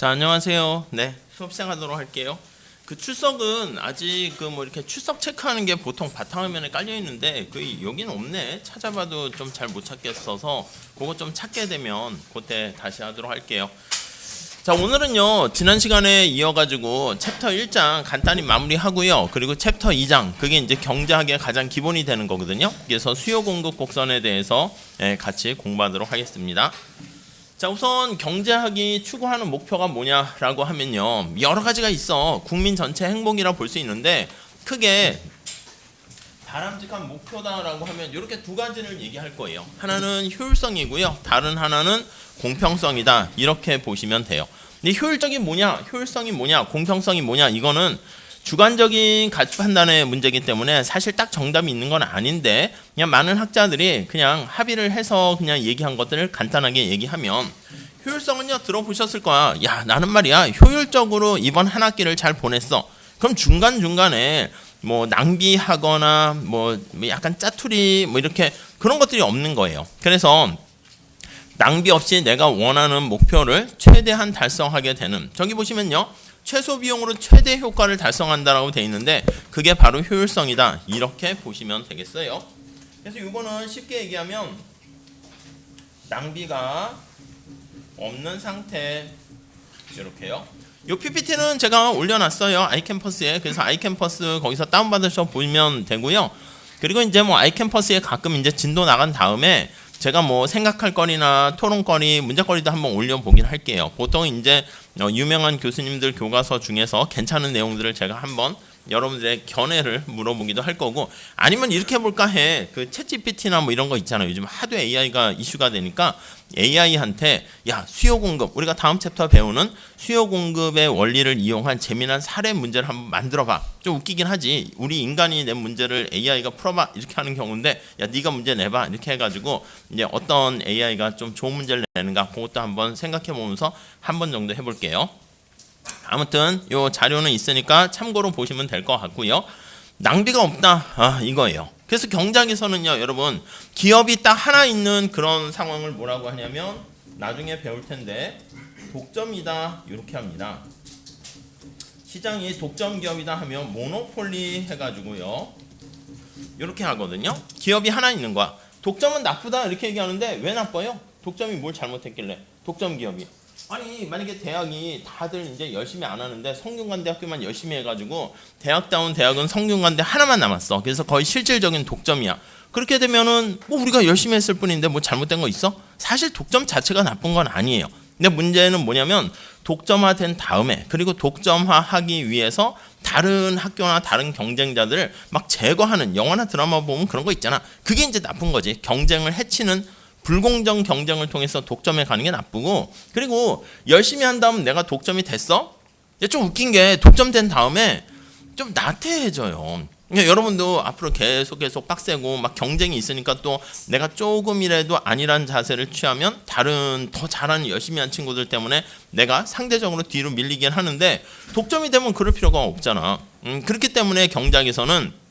자, 안녕하세요. 네, 수업 시작하도록 할게요. 그 출석은 아직 그 뭐 이렇게 출석 체크하는 게 보통 바탕화면에 깔려 있는데 여기는 없네. 찾아봐도 좀 잘 못 찾겠어서 그거 좀 찾게 되면 그때 다시 하도록 할게요. 자, 오늘은요 지난 시간에 이어가지고 챕터 1장 간단히 마무리하고요. 그리고 챕터 2장 그게 이제 경제학의 가장 기본이 되는 거거든요. 그래서 수요 공급 곡선에 대해서 같이 공부하도록 하겠습니다. 자, 우선 경제학이 추구하는 목표가 뭐냐라고 하면요 여러 가지가 있어. 국민 전체 행복이라 볼 수 있는데 크게 바람직한 목표다라고 하면 이렇게 두 가지를 얘기할 거예요. 하나는 효율성이고요, 다른 하나는 공평성이다, 이렇게 보시면 돼요. 근데 효율적인 뭐냐, 효율성이 뭐냐, 공평성이 뭐냐, 이거는 주관적인 가치 판단의 문제이기 때문에 사실 딱 정답이 있는 건 아닌데 그냥 많은 학자들이 그냥 합의를 해서 그냥 얘기한 것들을 간단하게 얘기하면, 효율성은요 들어보셨을 거야. 야, 나는 말이야 효율적으로 이번 한 학기를 잘 보냈어. 그럼 중간중간에 뭐 낭비하거나 뭐 약간 짜투리 뭐 이렇게 그런 것들이 없는 거예요. 그래서 낭비 없이 내가 원하는 목표를 최대한 달성하게 되는, 저기 보시면요 최소 비용으로 최대 효과를 달성한다라고 돼 있는데 그게 바로 효율성이다, 이렇게 보시면 되겠어요. 그래서 이거는 쉽게 얘기하면 낭비가 없는 상태, 이렇게요. 이 PPT는 제가 올려놨어요, 아이캠퍼스에. 그래서 아이캠퍼스 거기서 다운받으셔 보면 되고요. 그리고 이제 뭐 아이캠퍼스에 가끔 이제 진도 나간 다음에 제가 뭐 생각할 거리나 토론거리, 문제거리도 한번 올려보긴 할게요. 보통 이제 유명한 교수님들 교과서 중에서 괜찮은 내용들을 제가 한번 여러분들의 견해를 물어보기도 할 거고, 아니면 이렇게 해볼까 해. 그 챗GPT나 뭐 이런 거 있잖아요. 요즘 하도 AI가 이슈가 되니까 AI한테 야, 수요 공급, 우리가 다음 챕터 배우는 수요 공급의 원리를 이용한 재미난 사례 문제를 한번 만들어봐. 좀 웃기긴 하지. 우리 인간이 낸 문제를 AI가 풀어봐, 이렇게 하는 경우인데 야, 네가 문제 내봐, 이렇게 해가지고 이제 어떤 AI가 좀 좋은 문제를 내는가, 그것도 한번 생각해보면서 한 번 정도 해볼게요. 아무튼 요 자료는 있으니까 참고로 보시면 될 것 같고요. 낭비가 없다, 이거예요. 그래서 경제학에서는요 여러분, 기업이 딱 하나 있는 그런 상황을 뭐라고 하냐면 나중에 배울 텐데 독점이다, 이렇게 합니다. 시장이 독점 기업이다 하면 모노폴리 해가지고요 이렇게 하거든요. 기업이 하나 있는 거야. 독점은 나쁘다 이렇게 얘기하는데 왜 나빠요? 독점이 뭘 잘못했길래 독점 기업이. 아니, 만약에 대학이 다들 이제 열심히 안 하는데 성균관대학교만 열심히 해가지고 대학다운 대학은 성균관대 하나만 남았어. 그래서 거의 실질적인 독점이야. 그렇게 되면은 뭐 우리가 열심히 했을 뿐인데 뭐 잘못된 거 있어? 사실 독점 자체가 나쁜 건 아니에요. 근데 문제는 뭐냐면 독점화된 다음에, 그리고 독점화하기 위해서 다른 학교나 다른 경쟁자들을 막 제거하는, 영화나 드라마 보면 그런 거 있잖아. 그게 이제 나쁜 거지. 경쟁을 해치는 불공정 경쟁을 통해서 독점에 가는 게 나쁘고, 그리고 열심히 한 다음 내가 독점이 됐어? 좀 웃긴 게 독점된 다음에 좀 나태해져요. 그러니까 여러분도 앞으로 계속 빡세고 막 경쟁이 있으니까 또 내가 조금이라도 아니란 자세를 취하면 다른 더 잘하는 열심히 한 친구들 때문에 내가 상대적으로 뒤로 밀리긴 하는데, 독점이 되면 그럴 필요가 없잖아. 그렇기 때문에 경제학에서는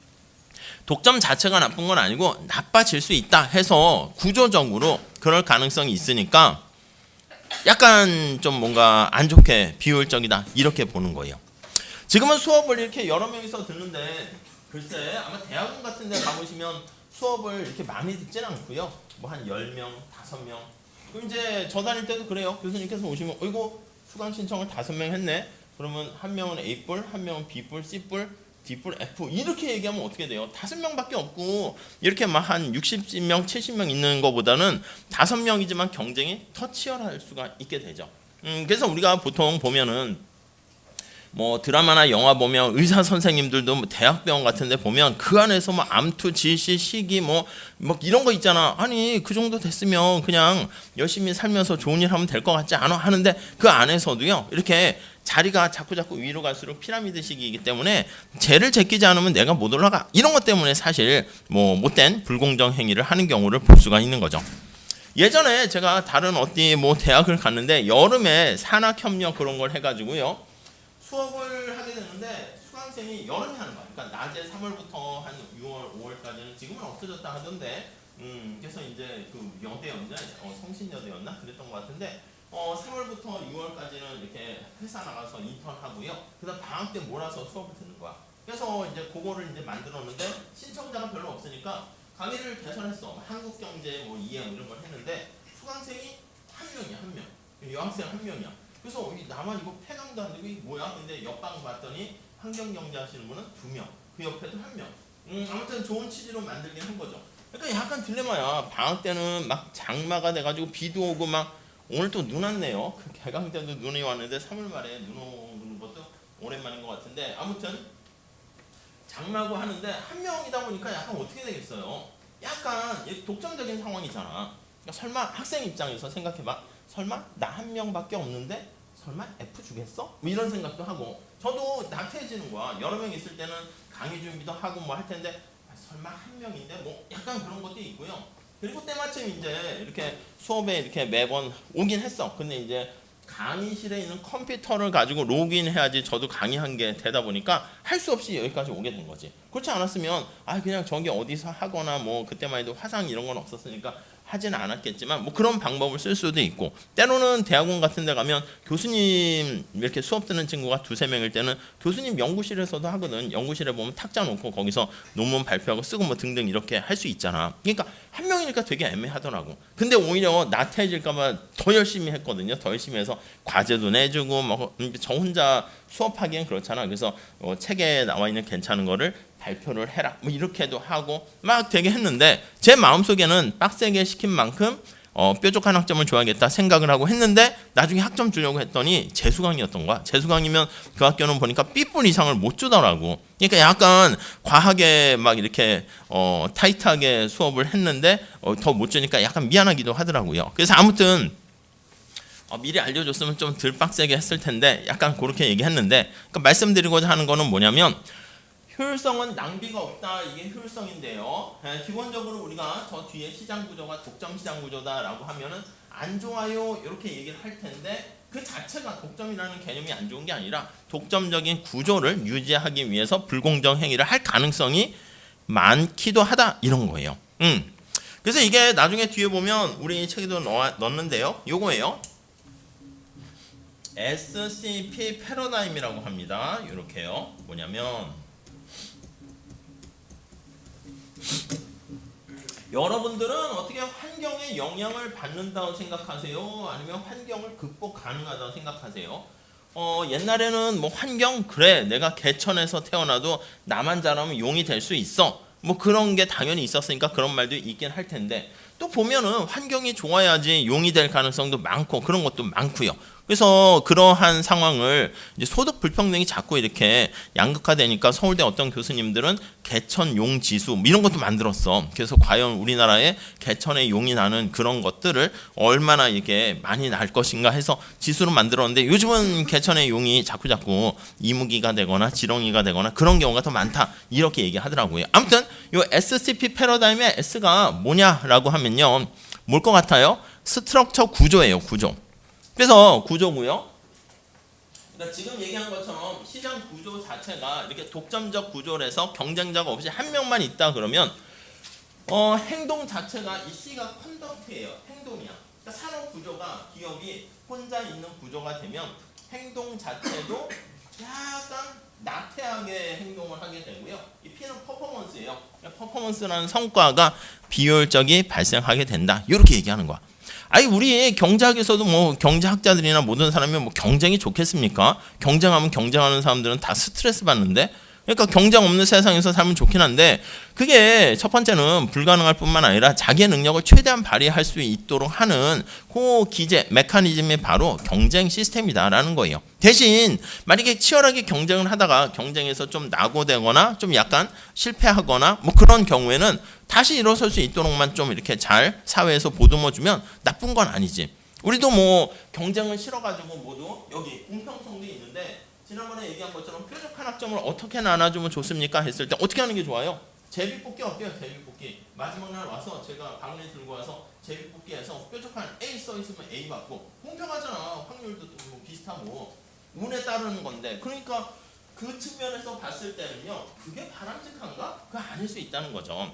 독점 자체가 나쁜 건 아니고 나빠질 수 있다 해서 구조적으로 그럴 가능성이 있으니까 약간 좀 뭔가 안 좋게 비효율적이다, 이렇게 보는 거예요. 지금은 수업을 이렇게 여러 명이서 듣는데 글쎄 아마 대학원 같은 데 가보시면 수업을 이렇게 많이 듣진 않고요. 뭐 한 10명, 5명. 그럼 이제 저 다닐 때도 그래요. 교수님께서 오시면 어이구 수강 신청을 5명 했네. 그러면 한 명은 A뿔, 한 명은 B뿔, C뿔, D뿔, F, 이렇게 얘기하면 어떻게 돼요? 5명밖에 없고 이렇게 막 한 60명, 70명 있는 것보다는 5명이지만 경쟁이 더 치열할 수가 있게 되죠. 그래서 우리가 보통 보면은 뭐 드라마나 영화 보면 의사 선생님들도 뭐 대학병원 같은 데 보면 그 안에서 뭐 암투, 질시, 식이 뭐 이런 거 있잖아. 아니, 그 정도 됐으면 그냥 열심히 살면서 좋은 일 하면 될 것 같지 않아? 하는데 그 안에서도요 이렇게 자리가 자꾸 위로 갈수록 피라미드식이기 때문에 쟤를 제끼지 않으면 내가 못 올라가, 이런 것 때문에 사실 뭐 못된 불공정 행위를 하는 경우를 볼 수가 있는 거죠. 예전에 제가 다른 어디 뭐 대학을 갔는데 여름에 산학협력 그런 걸 해가지고요 수업을 하게 되는데 수강생이 여름에 하는 거야. 그러니까 낮에 3월부터 한 6월, 5월까지는, 지금은 없어졌다 하던데, 그래서 이제 그 여대였나, 성신여대였나 그랬던 것 같은데 3월부터 6월까지는 이렇게 회사 나가서 인턴 하고요. 그다음 방학 때 몰아서 수업을 듣는 거야. 그래서 이제 그거를 이제 만들었는데 신청자가 별로 없으니까 강의를 개설했어. 한국경제 뭐 이해 이런 걸 했는데 수강생이 한 명이야, 한 명. 여학생 한 명이야. 그래서 나만 이거 폐강도 안 되고 이게 뭐야? 근데 옆방 봤더니 환경경제 하시는 분은 2명. 그 옆에도 1명. 아무튼 좋은 취지로 만들긴 한 거죠. 그러니까 약간 딜레마야. 방학 때는 막 장마가 돼가지고 비도 오고 막 오늘 또 눈 왔네요. 그 개강 때도 눈이 왔는데 3월 말에 눈 오는 것도 오랜만인 것 같은데 아무튼 장마고 하는데 한 명이다 보니까 약간 어떻게 되겠어요? 약간 독점적인 상황이잖아. 그러니까 설마 학생 입장에서 생각해봐. 설마 나 한 명밖에 없는데 설마 F 주겠어? 뭐 이런 생각도 하고 저도 나태해지는 거야. 여러 명 있을 때는 강의 준비도 하고 뭐 할 텐데 설마 한 명인데 뭐 약간 그런 것도 있고요. 그리고 때마침 이제 이렇게 수업에 이렇게 매번 오긴 했어. 근데 이제 강의실에 있는 컴퓨터를 가지고 로그인해야지 저도 강의한 게 되다 보니까 할 수 없이 여기까지 오게 된 거지. 그렇지 않았으면 그냥 저기 어디서 하거나 뭐 그때만 해도 화상 이런 건 없었으니까 하지는 않았겠지만 뭐 그런 방법을 쓸 수도 있고 때로는 대학원 같은 데 가면 교수님 이렇게 수업 듣는 친구가 2-3명일 때는 교수님 연구실에서도 하거든. 연구실에 보면 탁자 놓고 거기서 논문 발표하고 쓰고 뭐 등등 이렇게 할 수 있잖아. 그러니까 한 명이니까 되게 애매하더라고. 근데 오히려 나태해질까 봐 더 열심히 했거든요. 더 열심히 해서 과제도 내주고 뭐 저 혼자 수업하기엔 그렇잖아. 그래서 책에 나와 있는 괜찮은 거를 발표를 해라 뭐 이렇게도 하고 막 되게 했는데 제 마음속에는 빡세게 시킨 만큼 뾰족한 학점을 줘야겠다 생각을 하고 했는데 나중에 학점 주려고 했더니 재수강이었던 거야. 재수강이면 그 학교는 보니까 B뿔 이상을 못 주더라고. 그러니까 약간 과하게 막 이렇게 타이트하게 수업을 했는데 더 못 주니까 약간 미안하기도 하더라고요. 그래서 아무튼 미리 알려줬으면 좀 덜 빡세게 했을 텐데 약간 그렇게 얘기했는데 그러니까 말씀드리고자 하는 거는 뭐냐면 효율성은 낭비가 없다. 이게 효율성인데요. 기본적으로 우리가 저 뒤에 시장 구조가 독점 시장 구조다라고 하면은 안 좋아요 이렇게 얘기를 할 텐데 그 자체가 독점이라는 개념이 안 좋은 게 아니라 독점적인 구조를 유지하기 위해서 불공정 행위를 할 가능성이 많기도 하다 이런 거예요. 그래서 이게 나중에 뒤에 보면 우리 책에도 넣었는데요. 요거예요. SCP 패러다임이라고 합니다. 이렇게요. 뭐냐면 여러분들은 어떻게 환경에 영향을 받는다고 생각하세요? 아니면 환경을 극복 가능하다고 생각하세요? 옛날에는 뭐 환경 그래 내가 개천에서 태어나도 나만 잘하면 용이 될 수 있어 뭐 그런 게 당연히 있었으니까 그런 말도 있긴 할 텐데 또 보면은 환경이 좋아야지 용이 될 가능성도 많고 그런 것도 많고요. 그래서 그러한 상황을 이제 소득 불평등이 자꾸 이렇게 양극화되니까 서울대 어떤 교수님들은 개천 용 지수 뭐 이런 것도 만들었어. 그래서 과연 우리나라에 개천에 용이 나는 그런 것들을 얼마나 이게 많이 날 것인가 해서 지수를 만들었는데 요즘은 개천의 용이 자꾸 이무기가 되거나 지렁이가 되거나 그런 경우가 더 많다 이렇게 얘기하더라고요. 아무튼 이 SCP 패러다임의 S가 뭐냐라고 하면요, 뭘 것 같아요? 스트럭처 구조예요, 구조. 그래서 구조고요. 그러니까 지금 얘기한 것처럼 시장 구조 자체가 이렇게 독점적 구조라서 경쟁자가 없이 한 명만 있다 그러면 행동 자체가 이 C가 컨덕트예요. 행동이야. 그러니까 산업 구조가 기업이 혼자 있는 구조가 되면 행동 자체도 약간 나태하게 행동을 하게 되고요. 이 P는 퍼포먼스예요. 그러니까 퍼포먼스라는 성과가 비효율적이 발생하게 된다. 이렇게 얘기하는 거야. 아니 우리 경제학에서도 뭐 경제학자들이나 모든 사람이 뭐 경쟁이 좋겠습니까? 경쟁하면 경쟁하는 사람들은 다 스트레스 받는데 그러니까 경쟁 없는 세상에서 살면 좋긴 한데 그게 첫 번째는 불가능할 뿐만 아니라 자기의 능력을 최대한 발휘할 수 있도록 하는 그 기제, 메커니즘이 바로 경쟁 시스템이다라는 거예요. 대신 만약에 치열하게 경쟁을 하다가 경쟁에서 좀 낙오되거나 좀 약간 실패하거나 뭐 그런 경우에는 다시 일어설 수 있도록만 좀 이렇게 잘 사회에서 보듬어주면 나쁜 건 아니지. 우리도 뭐 경쟁을 싫어가지고 모두 여기 공평성도 있는데 지난번에 얘기한 것처럼 뾰족한 학점을 어떻게 나눠주면 좋습니까? 했을 때 어떻게 하는 게 좋아요? 제비뽑기 어때요? 제비뽑기. 마지막 날 와서 제가 방문에 들고 와서 제비뽑기해서 뾰족한 A 써있으면 A 받고 공평하잖아. 확률도 뭐 비슷하고 운에 따르는 건데 그러니까 그 측면에서 봤을 때는요. 그게 바람직한가? 그거 아닐 수 있다는 거죠.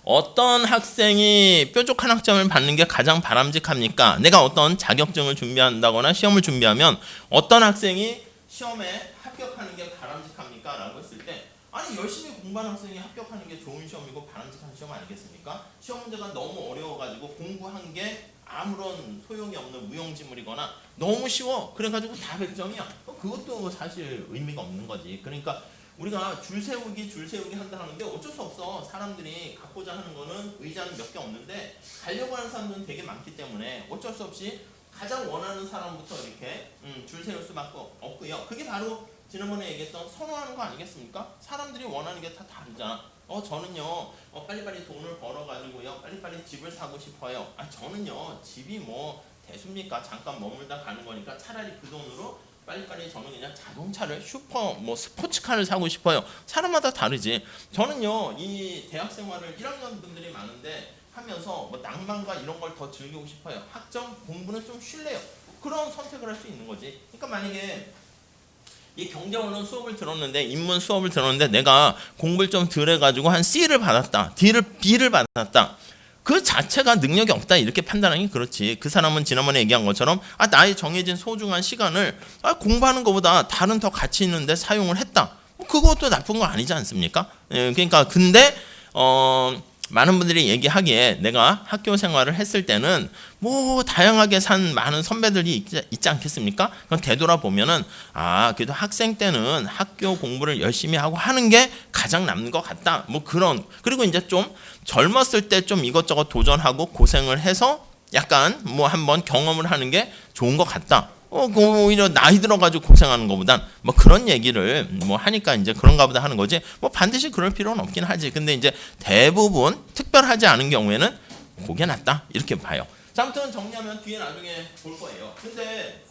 어떤 학생이 뾰족한 학점을 받는 게 가장 바람직합니까? 내가 어떤 자격증을 준비한다거나 시험을 준비하면 어떤 학생이 시험에 합격하는 게 바람직합니까? 라고 했을 때 아니 열심히 공부하는 학생이 합격하는 게 좋은 시험이고 바람직한 시험 아니겠습니까? 시험 문제가 너무 어려워가지고 공부한 게 아무런 소용이 없는 무용지물이거나 너무 쉬워 그래가지고 다 100점이야 그것도 사실 의미가 없는 거지. 그러니까 우리가 줄 세우기 한다는데 어쩔 수 없어. 사람들이 갖고자 하는 거는 의자는 몇 개 없는데 가려고 하는 사람들은 되게 많기 때문에 어쩔 수 없이 가장 원하는 사람부터 이렇게 줄 세울 수밖에 없고요. 그게 바로 지난번에 얘기했던 선호하는 거 아니겠습니까? 사람들이 원하는 게 다 다르잖아. 저는요 빨리빨리 돈을 벌어가지고요 빨리빨리 집을 사고 싶어요. 저는요 집이 뭐 대수입니까? 잠깐 머물다 가는 거니까 차라리 그 돈으로 빨리빨리 저는 그냥 자동차를 스포츠카를 사고 싶어요. 사람마다 다르지. 저는요 이 대학 생활을 1학년 분들이 많은데 하면서 뭐 낭만과 이런 걸 더 즐기고 싶어요. 학점 공부는 좀 쉴래요. 그런 선택을 할 수 있는 거지. 그러니까 만약에 이 경제원론 수업을 들었는데 인문 수업을 들었는데 내가 공부를 좀 덜 해가지고 한 C를 받았다, B를 받았다. 그 자체가 능력이 없다 이렇게 판단하는 게 그렇지. 그 사람은 지난번에 얘기한 것처럼 나의 정해진 소중한 시간을 공부하는 것보다 다른 더 가치 있는데 사용을 했다. 그것도 나쁜 거 아니지 않습니까? 그러니까 근데 많은 분들이 얘기하기에 내가 학교 생활을 했을 때는 뭐 다양하게 산 많은 선배들이 있지 않겠습니까? 그럼 되돌아보면은 그래도 학생 때는 학교 공부를 열심히 하고 하는 게 가장 남는 것 같다. 뭐 그런. 그리고 이제 좀 젊었을 때 좀 이것저것 도전하고 고생을 해서 약간 뭐 한번 경험을 하는 게 좋은 것 같다. 오히려 나이 들어가지고 고생하는 것보단 뭐 그런 얘기를 뭐 하니까 이제 그런가 보다 하는 거지. 뭐 반드시 그럴 필요는 없긴 하지. 근데 이제 대부분 특별하지 않은 경우에는 그게 낫다 이렇게 봐요. 자, 아무튼 정리하면 뒤에 나중에 볼 거예요. 근데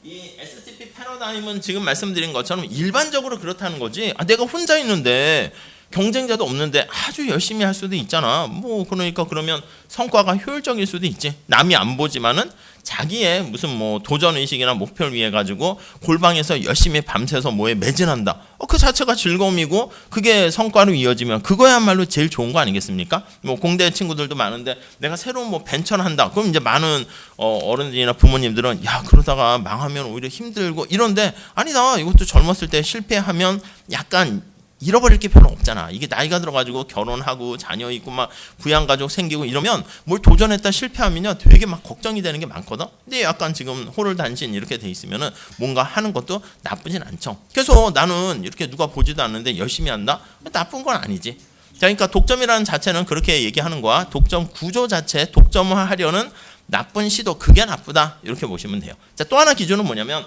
이 SCP 패러다임은 지금 말씀드린 것처럼 일반적으로 그렇다는 거지. 내가 혼자 있는데 경쟁자도 없는데 아주 열심히 할 수도 있잖아. 뭐 그러니까 그러면 성과가 효율적일 수도 있지. 남이 안 보지만은 자기의 무슨 뭐 도전 의식이나 목표를 위해 가지고 골방에서 열심히 밤새서 뭐에 매진한다. 그 자체가 즐거움이고 그게 성과로 이어지면 그거야말로 제일 좋은 거 아니겠습니까? 뭐 공대 친구들도 많은데 내가 새로운 뭐 벤처를 한다. 그럼 이제 많은 어른들이나 부모님들은 야 그러다가 망하면 오히려 힘들고 이런데 아니다. 이것도 젊었을 때 실패하면 약간 잃어버릴 게 별로 없잖아. 이게 나이가 들어가지고 결혼하고 자녀 있고 막 부양가족 생기고 이러면 뭘 도전했다 실패하면요 되게 막 걱정이 되는 게 많거든. 근데 약간 지금 호롤단신 이렇게 돼 있으면은 뭔가 하는 것도 나쁘진 않죠. 그래서 나는 이렇게 누가 보지도 않는데 열심히 한다? 나쁜 건 아니지. 자, 그러니까 독점이라는 자체는 그렇게 얘기하는 거야. 독점 구조 자체 독점화하려는 나쁜 시도 그게 나쁘다 이렇게 보시면 돼요. 자, 또 하나 기준은 뭐냐면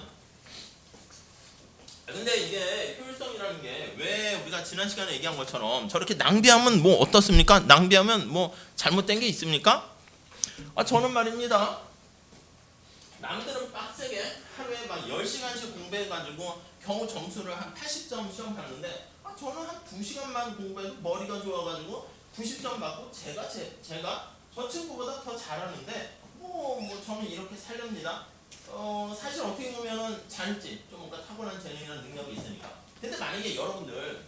근데 이게 효율성이라는 게 왜 우리가 지난 시간에 얘기한 것처럼 저렇게 낭비하면 뭐 어떻습니까? 낭비하면 뭐 잘못된 게 있습니까? 저는 말입니다. 남들은 빡세게 하루에 막 10시간씩 공부해가지고 겨우 점수를 한 80점 시험 봤는데 저는 한 2시간만 공부해도 머리가 좋아가지고 90점 받고 제가 저 친구보다 더 잘하는데 뭐 저는 이렇게 살렵니다. 사실 어떻게 보면은 잘지 좀 뭔가 타고난 재능이나 능력이 있으니까. 근데 만약에 여러분들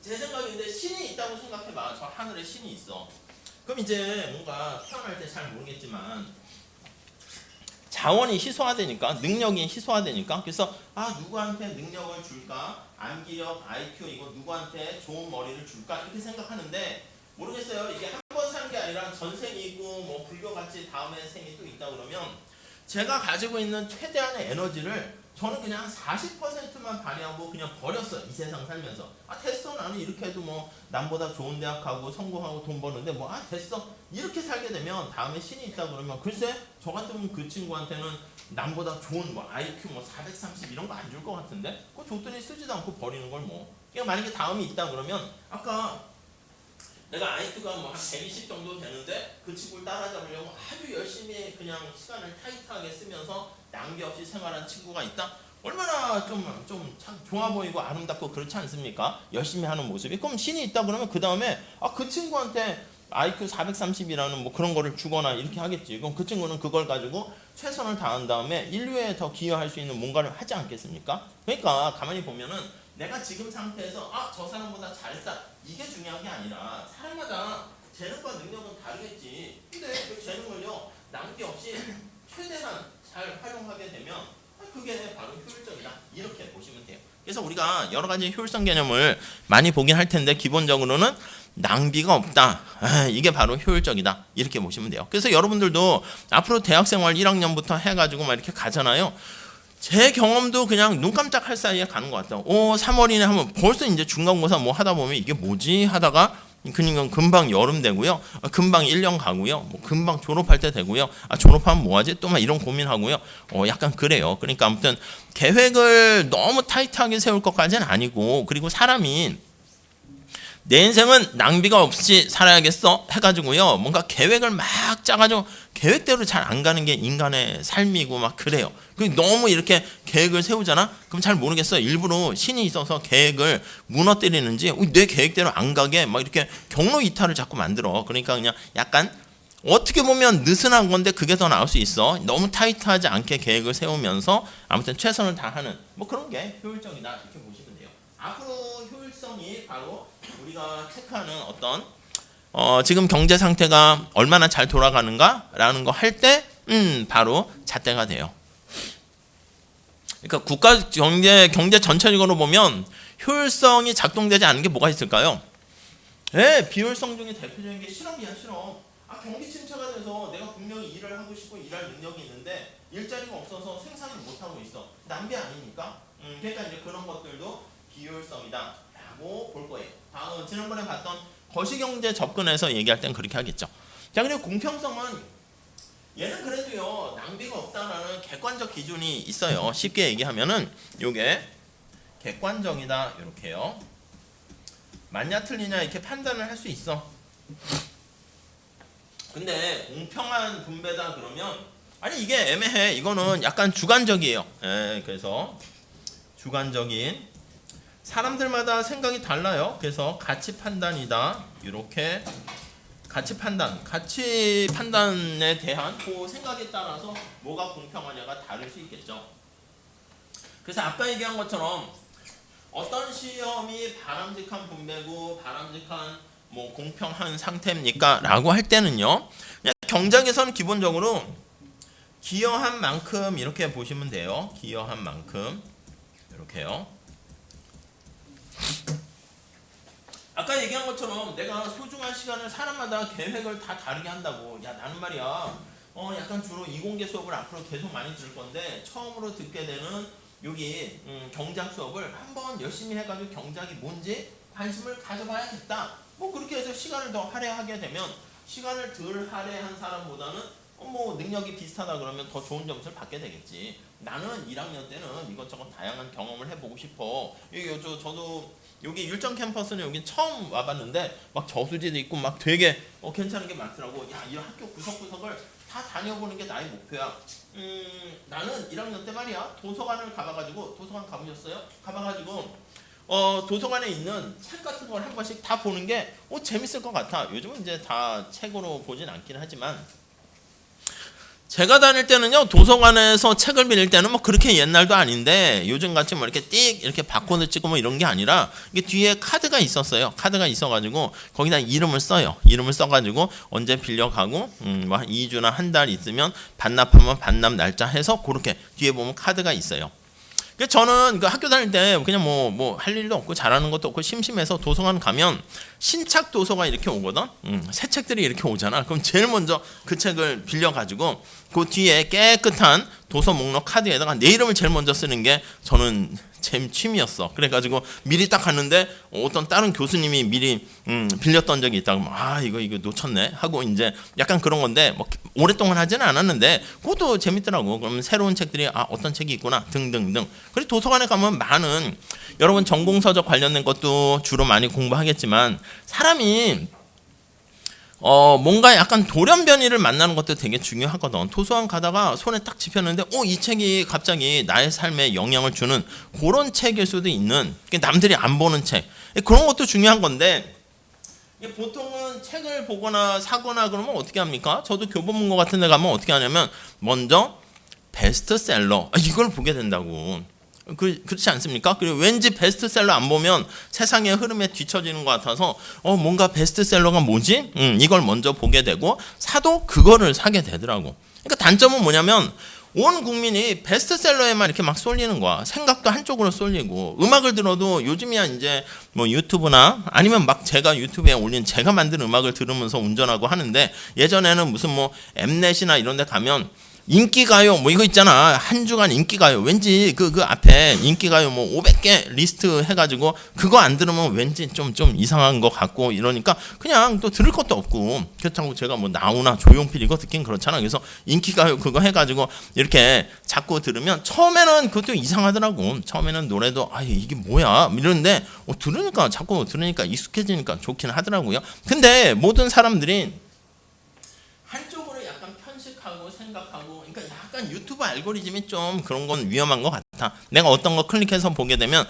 제 생각인데 신이 있다고 생각해봐. 저 하늘에 신이 있어. 그럼 이제 뭔가 태어날 때 잘 모르겠지만 자원이 희소화되니까 능력이 희소화되니까 그래서 누구한테 능력을 줄까? 암기력, IQ 이거 누구한테 좋은 머리를 줄까? 이렇게 생각하는데 모르겠어요. 이게 한 번 사는 게 아니라 전생이 있고 뭐 불교같이 다음에 생이 또 있다 그러면 제가 가지고 있는 최대한의 에너지를 저는 그냥 40%만 발휘하고 그냥 버렸어요. 이 세상 살면서. 됐어. 나는 이렇게 해도 뭐 남보다 좋은 대학 가고 성공하고 돈 버는데 뭐 됐어. 이렇게 살게 되면 다음에 신이 있다 그러면 글쎄 저 같으면 그 친구한테는 남보다 좋은 뭐 IQ 뭐 430 이런 거 안 줄 것 같은데 그거 줬더니 쓰지도 않고 버리는 걸 뭐. 그러니까 만약에 다음이 있다 그러면 아까 내가 IQ가 뭐 한 120 정도 되는데 그 친구를 따라잡으려고 아주 열심히 그냥 시간을 타이트하게 쓰면서 낭비 없이 생활한 친구가 있다? 얼마나 좀 참 좋아 보이고 아름답고 그렇지 않습니까? 열심히 하는 모습이. 그럼 신이 있다 그러면 그 다음에 그 친구한테 IQ 430이라는 뭐 그런 거를 주거나 이렇게 하겠지. 그럼 그 친구는 그걸 가지고 최선을 다한 다음에 인류에 더 기여할 수 있는 뭔가를 하지 않겠습니까? 그러니까 가만히 보면은 내가 지금 상태에서 저 사람보다 잘했다 이게 중요한 게 아니라 사람마다 재능과 능력은 다르겠지. 근데 그 재능을요 낭비 없이 최대한 잘 활용하게 되면 그게 바로 효율적이다 이렇게 보시면 돼요. 그래서 우리가 여러 가지 효율성 개념을 많이 보긴 할 텐데 기본적으로는 낭비가 없다. 이게 바로 효율적이다. 이렇게 보시면 돼요. 그래서 여러분들도 앞으로 대학생활 1학년부터 해가지고 막 이렇게 가잖아요. 제 경험도 그냥 눈 깜짝할 사이에 가는 것 같아요. 3월이네 하면 벌써 이제 중간고사 뭐 하다 보면 이게 뭐지 하다가 그러니까 금방 여름 되고요. 금방 1년 가고요. 뭐 금방 졸업할 때 되고요. 졸업하면 뭐하지? 또 막 이런 고민하고요. 약간 그래요. 그러니까 아무튼 계획을 너무 타이트하게 세울 것까지는 아니고 그리고 사람이 내 인생은 낭비가 없이 살아야겠어 해가지고요. 뭔가 계획을 막 짜가지고 계획대로 잘 안 가는 게 인간의 삶이고 막 그래요. 너무 이렇게 계획을 세우잖아? 그럼 잘 모르겠어. 일부러 신이 있어서 계획을 무너뜨리는지 내 계획대로 안 가게 막 이렇게 경로 이탈을 자꾸 만들어. 그러니까 그냥 약간 어떻게 보면 느슨한 건데 그게 더 나을 수 있어. 너무 타이트하지 않게 계획을 세우면서 아무튼 최선을 다하는 뭐 그런 게 효율적이다 이렇게 보시면 돼요. 앞으로 효율성이 바로 우리가 체크하는 어떤 지금 경제 상태가 얼마나 잘 돌아가는가라는 거 할 때 바로 잣대가 돼요. 그러니까 국가 경제 전체적으로 보면 효율성이 작동되지 않는 게 뭐가 있을까요? 비효율성 중에 대표적인 게 실업이야, 실업. 경기 침체가 돼서 내가 분명히 일을 하고 싶고 일할 능력이 있는데 일자리가 없어서 생산을 못 하고 있어. 낭비 아닙니까? 그러니까 이제 그런 것들도 비효율성이다라고 볼 거예요. 지난번에 봤던 거시경제 접근에서 얘기할 땐 그렇게 하겠죠. 자, 그리고 공평성은 얘는 그래도요 낭비가 없다라는 객관적 기준이 있어요. 쉽게 얘기하면은 요게 객관적이다 이렇게요. 맞냐 틀리냐 이렇게 판단을 할 수 있어. 근데 공평한 분배다 그러면 이게 애매해. 이거는 약간 주관적이에요. 그래서 주관적인 사람들마다 생각이 달라요. 그래서 가치 판단이다. 이렇게 가치 판단에 대한 그 생각에 따라서 뭐가 공평하냐가 다를 수 있겠죠. 그래서 아까 얘기한 것처럼 어떤 시험이 바람직한 분배고 바람직한 뭐 공평한 상태입니까? 라고 할 때는요. 그냥 경작에서는 기본적으로 기여한 만큼 이렇게 보시면 돼요. 기여한 만큼 이렇게요. 아까 얘기한 것처럼 내가 소중한 시간을 사람마다 계획을 다 다르게 한다고. 야 나는 말이야 약간 주로 이공계 수업을 앞으로 계속 많이 들을 건데 처음으로 듣게 되는 여기 경작 수업을 한번 열심히 해가지고 경작이 뭔지 관심을 가져봐야겠다. 뭐 그렇게 해서 시간을 더 할애하게 되면 시간을 덜 할애한 사람보다는 뭐 능력이 비슷하다 그러면 더 좋은 점수를 받게 되겠지. 나는 1학년 때는 이것저것 다양한 경험을 해보고 싶어. 저도 여기 율정 캠퍼스는 여기 처음 와봤는데 막 저수지도 있고 막 되게 괜찮은 게 많더라고. 야 이런 학교 구석구석을 다 다녀보는 게 나의 목표야. 나는 1학년 때 말이야 도서관을 가봐가지고. 도서관 가보셨어요? 가봐가지고 도서관에 있는 책 같은 걸 한 번씩 다 보는 게 재밌을 것 같아. 요즘은 이제 다 책으로 보진 않긴 하지만 제가 다닐 때는요 도서관에서 책을 빌릴 때는 뭐 그렇게 옛날도 아닌데 요즘같이 뭐 이렇게 띡 이렇게 바코드 찍고 뭐 이런 게 아니라 이게 뒤에 카드가 있었어요. 카드가 있어가지고 거기다 이름을 써요. 이름을 써가지고 언제 빌려가고 뭐 한 2주나 한 달 있으면 반납하면 반납 날짜 해서 그렇게 뒤에 보면 카드가 있어요. 저는 그 학교 다닐 때 그냥 뭐 할 일도 없고 잘하는 것도 없고 심심해서 도서관 가면 신착 도서가 이렇게 오거든. 새 책들이 이렇게 오잖아. 그럼 제일 먼저 그 책을 빌려가지고 그 뒤에 깨끗한 도서 목록 카드에다가 내 이름을 제일 먼저 쓰는 게 저는 제 취미였어. 그래가지고 미리 딱 갔는데 어떤 다른 교수님이 미리 빌렸던 적이 있다고 이거 놓쳤네 하고 이제 약간 그런 건데 뭐 오랫동안 하지는 않았는데 그것도 재밌더라고. 그러면 새로운 책들이 어떤 책이 있구나 등등등. 그리고 도서관에 가면 많은 여러분 전공서적 관련된 것도 주로 많이 공부하겠지만 사람이 뭔가 약간 돌연변이를 만나는 것도 되게 중요하거든. 도서관 가다가 손에 딱 집혔는데 이 책이 갑자기 나의 삶에 영향을 주는 그런 책일 수도 있는, 남들이 안 보는 책, 그런 것도 중요한 건데 보통은 책을 보거나 사거나 그러면 어떻게 합니까? 저도 교보문고 같은 데 가면 어떻게 하냐면 먼저 베스트셀러 이걸 보게 된다고. 그렇지 않습니까? 그리고 왠지 베스트셀러 안 보면 세상의 흐름에 뒤처지는 것 같아서 뭔가 베스트셀러가 뭐지? 이걸 먼저 보게 되고 사도 그거를 사게 되더라고. 그러니까 단점은 뭐냐면 온 국민이 베스트셀러에만 이렇게 막 쏠리는 거야. 생각도 한쪽으로 쏠리고 음악을 들어도 요즘이야 이제 뭐 유튜브나 아니면 막 제가 유튜브에 올린 제가 만든 음악을 들으면서 운전하고 하는데 예전에는 무슨 뭐 엠넷이나 이런 데 가면 인기가요 뭐 이거 있잖아. 한 주간 인기가요 왠지 그 앞에 인기가요 뭐 500개 리스트 해가지고 그거 안 들으면 왠지 좀 이상한 것 같고 이러니까 그냥 또 들을 것도 없고 그렇다고 제가 뭐 나훈아 조용필 이거 듣긴 그렇잖아. 그래서 인기가요 그거 해가지고 이렇게 자꾸 들으면 처음에는 그것도 이상하더라고. 처음에는 노래도 이게 뭐야 이러는데 자꾸 들으니까 익숙해지니까 좋긴 하더라고요. 근데 모든 사람들이 한쪽으로 약간 편식하고 생각하고 그러니까 약간 유튜브 알고리즘이 좀 그런 건 위험한 것 같아. 내가 어떤 거 클릭해서 보게 되면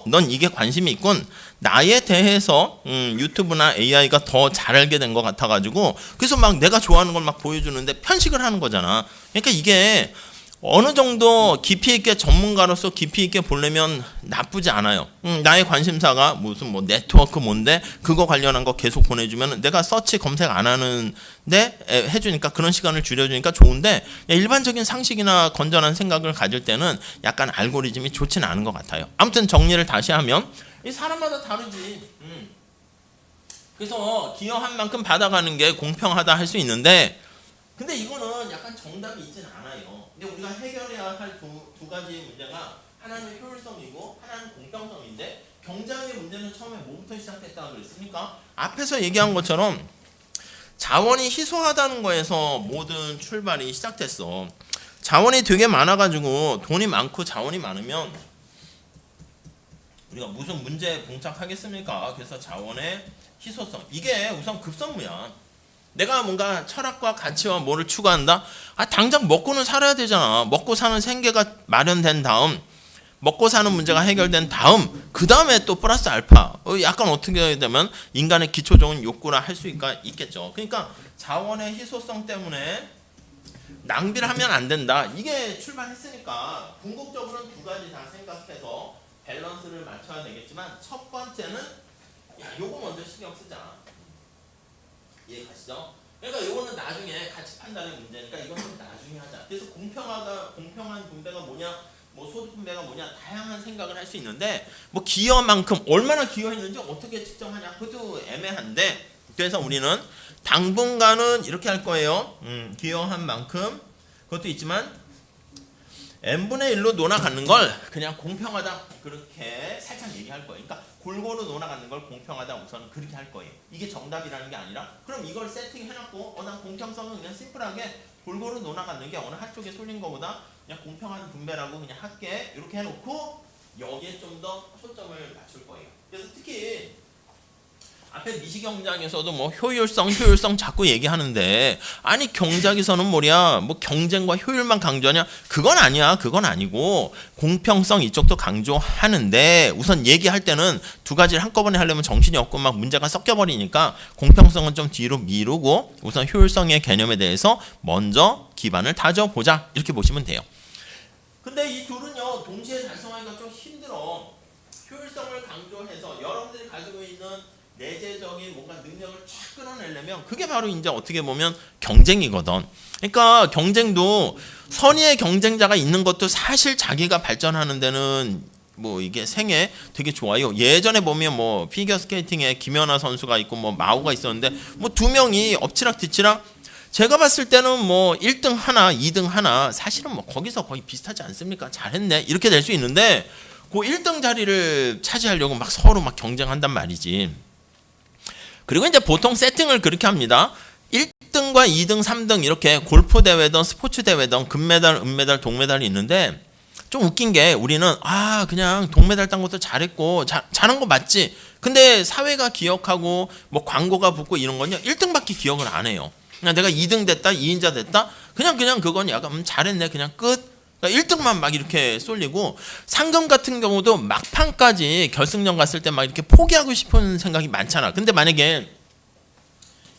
넌 이게 관심이 있군. 나에 대해서 유튜브나 AI가 더 잘 알게 된 것 같아가지고 그래서 막 내가 좋아하는 걸 막 보여주는데 편식을 하는 거잖아. 그러니까 이게 어느 정도 깊이 있게 전문가로서 깊이 있게 보려면 나쁘지 않아요. 나의 관심사가 무슨 뭐 네트워크 뭔데 그거 관련한 거 계속 보내주면 내가 서치 검색 안 하는데 해주니까 그런 시간을 줄여주니까 좋은데 일반적인 상식이나 건전한 생각을 가질 때는 약간 알고리즘이 좋지는 않은 것 같아요. 아무튼 정리를 다시 하면 이 사람마다 다르지. 그래서 기여한 만큼 받아가는 게 공평하다 할 수 있는데 근데 이거는 약간 정답이 있지는 않아요. 근데 우리가 해결해야 할 두 가지 문제가 하나는 효율성이고 하나는 공평성인데 경제학의 문제는 처음에 뭐부터 시작됐다고 그랬습니까? 앞에서 얘기한 것처럼 자원이 희소하다는 거에서 모든 출발이 시작됐어. 자원이 되게 많아가지고 돈이 많고 자원이 많으면 우리가 무슨 문제에 봉착하겠습니까? 그래서 자원의 희소성 이게 우선 급선무야. 내가 뭔가 철학과 가치와 뭐를 추구한다? 당장 먹고는 살아야 되잖아. 먹고 사는 생계가 마련된 다음 먹고 사는 문제가 해결된 다음 그 다음에 또 플러스 알파 약간 어떻게 되면 인간의 기초적인 욕구라 할 수 있겠죠. 그러니까 자원의 희소성 때문에 낭비를 하면 안 된다. 이게 출발했으니까 궁극적으로는 두 가지 다 생각해서 밸런스를 맞춰야 되겠지만 첫 번째는 요거 먼저 신경 쓰자. 이해 가시죠? 그러니까 이거는 나중에 가치 판단의 문제니까 이건 좀 나중에 하자. 그래서 공평한 분배가 뭐냐, 뭐 소득 분배가 뭐냐 다양한 생각을 할 수 있는데 뭐 기여만큼 얼마나 기여했는지 어떻게 측정하냐 그것도 애매한데 그래서 우리는 당분간은 이렇게 할 거예요. 기여한 만큼 그것도 있지만 n분의 1로 논아가는 걸 그냥 공평하다 그렇게 살짝 얘기할 거예요. 그러니까 골고루 논아가는 걸 공평하다 우선 그렇게 할 거예요. 이게 정답이라는 게 아니라 그럼 이걸 세팅해놨고 난 공평성은 그냥 심플하게 골고루 논아가는 게 어느 한쪽에 쏠린 거보다 그냥 공평한 분배라고 그냥 할게 이렇게 해놓고 여기에 좀 더 초점을 맞출 거예요. 그래서 특히 앞에 미시경제학에서도 뭐 효율성 자꾸 얘기하는데 아니 경제학에서는 뭐냐 뭐 경쟁과 효율만 강조하냐 그건 아니야. 그건 아니고 공평성 이쪽도 강조하는데 우선 얘기할 때는 두 가지를 한꺼번에 하려면 정신이 없고 막 문제가 섞여버리니까 공평성은 좀 뒤로 미루고 우선 효율성의 개념에 대해서 먼저 기반을 다져보자 이렇게 보시면 돼요. 근데 이 둘은요 동시에 달성하기가 좀 힘들어. 효율성을 강조해서 여러분들이 가지고 있는 내재적인 뭔가 능력을 쫙 끌어내려면 그게 바로 이제 어떻게 보면 경쟁이거든. 그러니까 경쟁도 선의의 경쟁자가 있는 것도 사실 자기가 발전하는 데는 뭐 이게 생애 되게 좋아요. 예전에 보면 뭐 피겨 스케이팅에 김연아 선수가 있고 뭐 마오가 있었는데 뭐 두 명이 엎치락 뒤치락 제가 봤을 때는 뭐 1등 하나 2등 하나 사실은 뭐 거기서 거의 비슷하지 않습니까? 잘했네 이렇게 될 수 있는데 그 1등 자리를 차지하려고 막 서로 막 경쟁한단 말이지. 그리고 이제 보통 세팅을 그렇게 합니다. 1등과 2등, 3등 이렇게 골프 대회든 스포츠 대회든 금메달, 은메달, 동메달이 있는데 좀 웃긴 게 우리는 그냥 동메달 딴 것도 잘했고 잘한 거 맞지. 근데 사회가 기억하고 뭐 광고가 붙고 이런 건요 1등밖에 기억을 안 해요. 그냥 내가 2등 됐다, 2인자 됐다. 그냥 그건 약간 잘했네 그냥 끝. 1등만 막 이렇게 쏠리고 상금 같은 경우도 막판까지 결승전 갔을 때 막 이렇게 포기하고 싶은 생각이 많잖아. 근데 만약에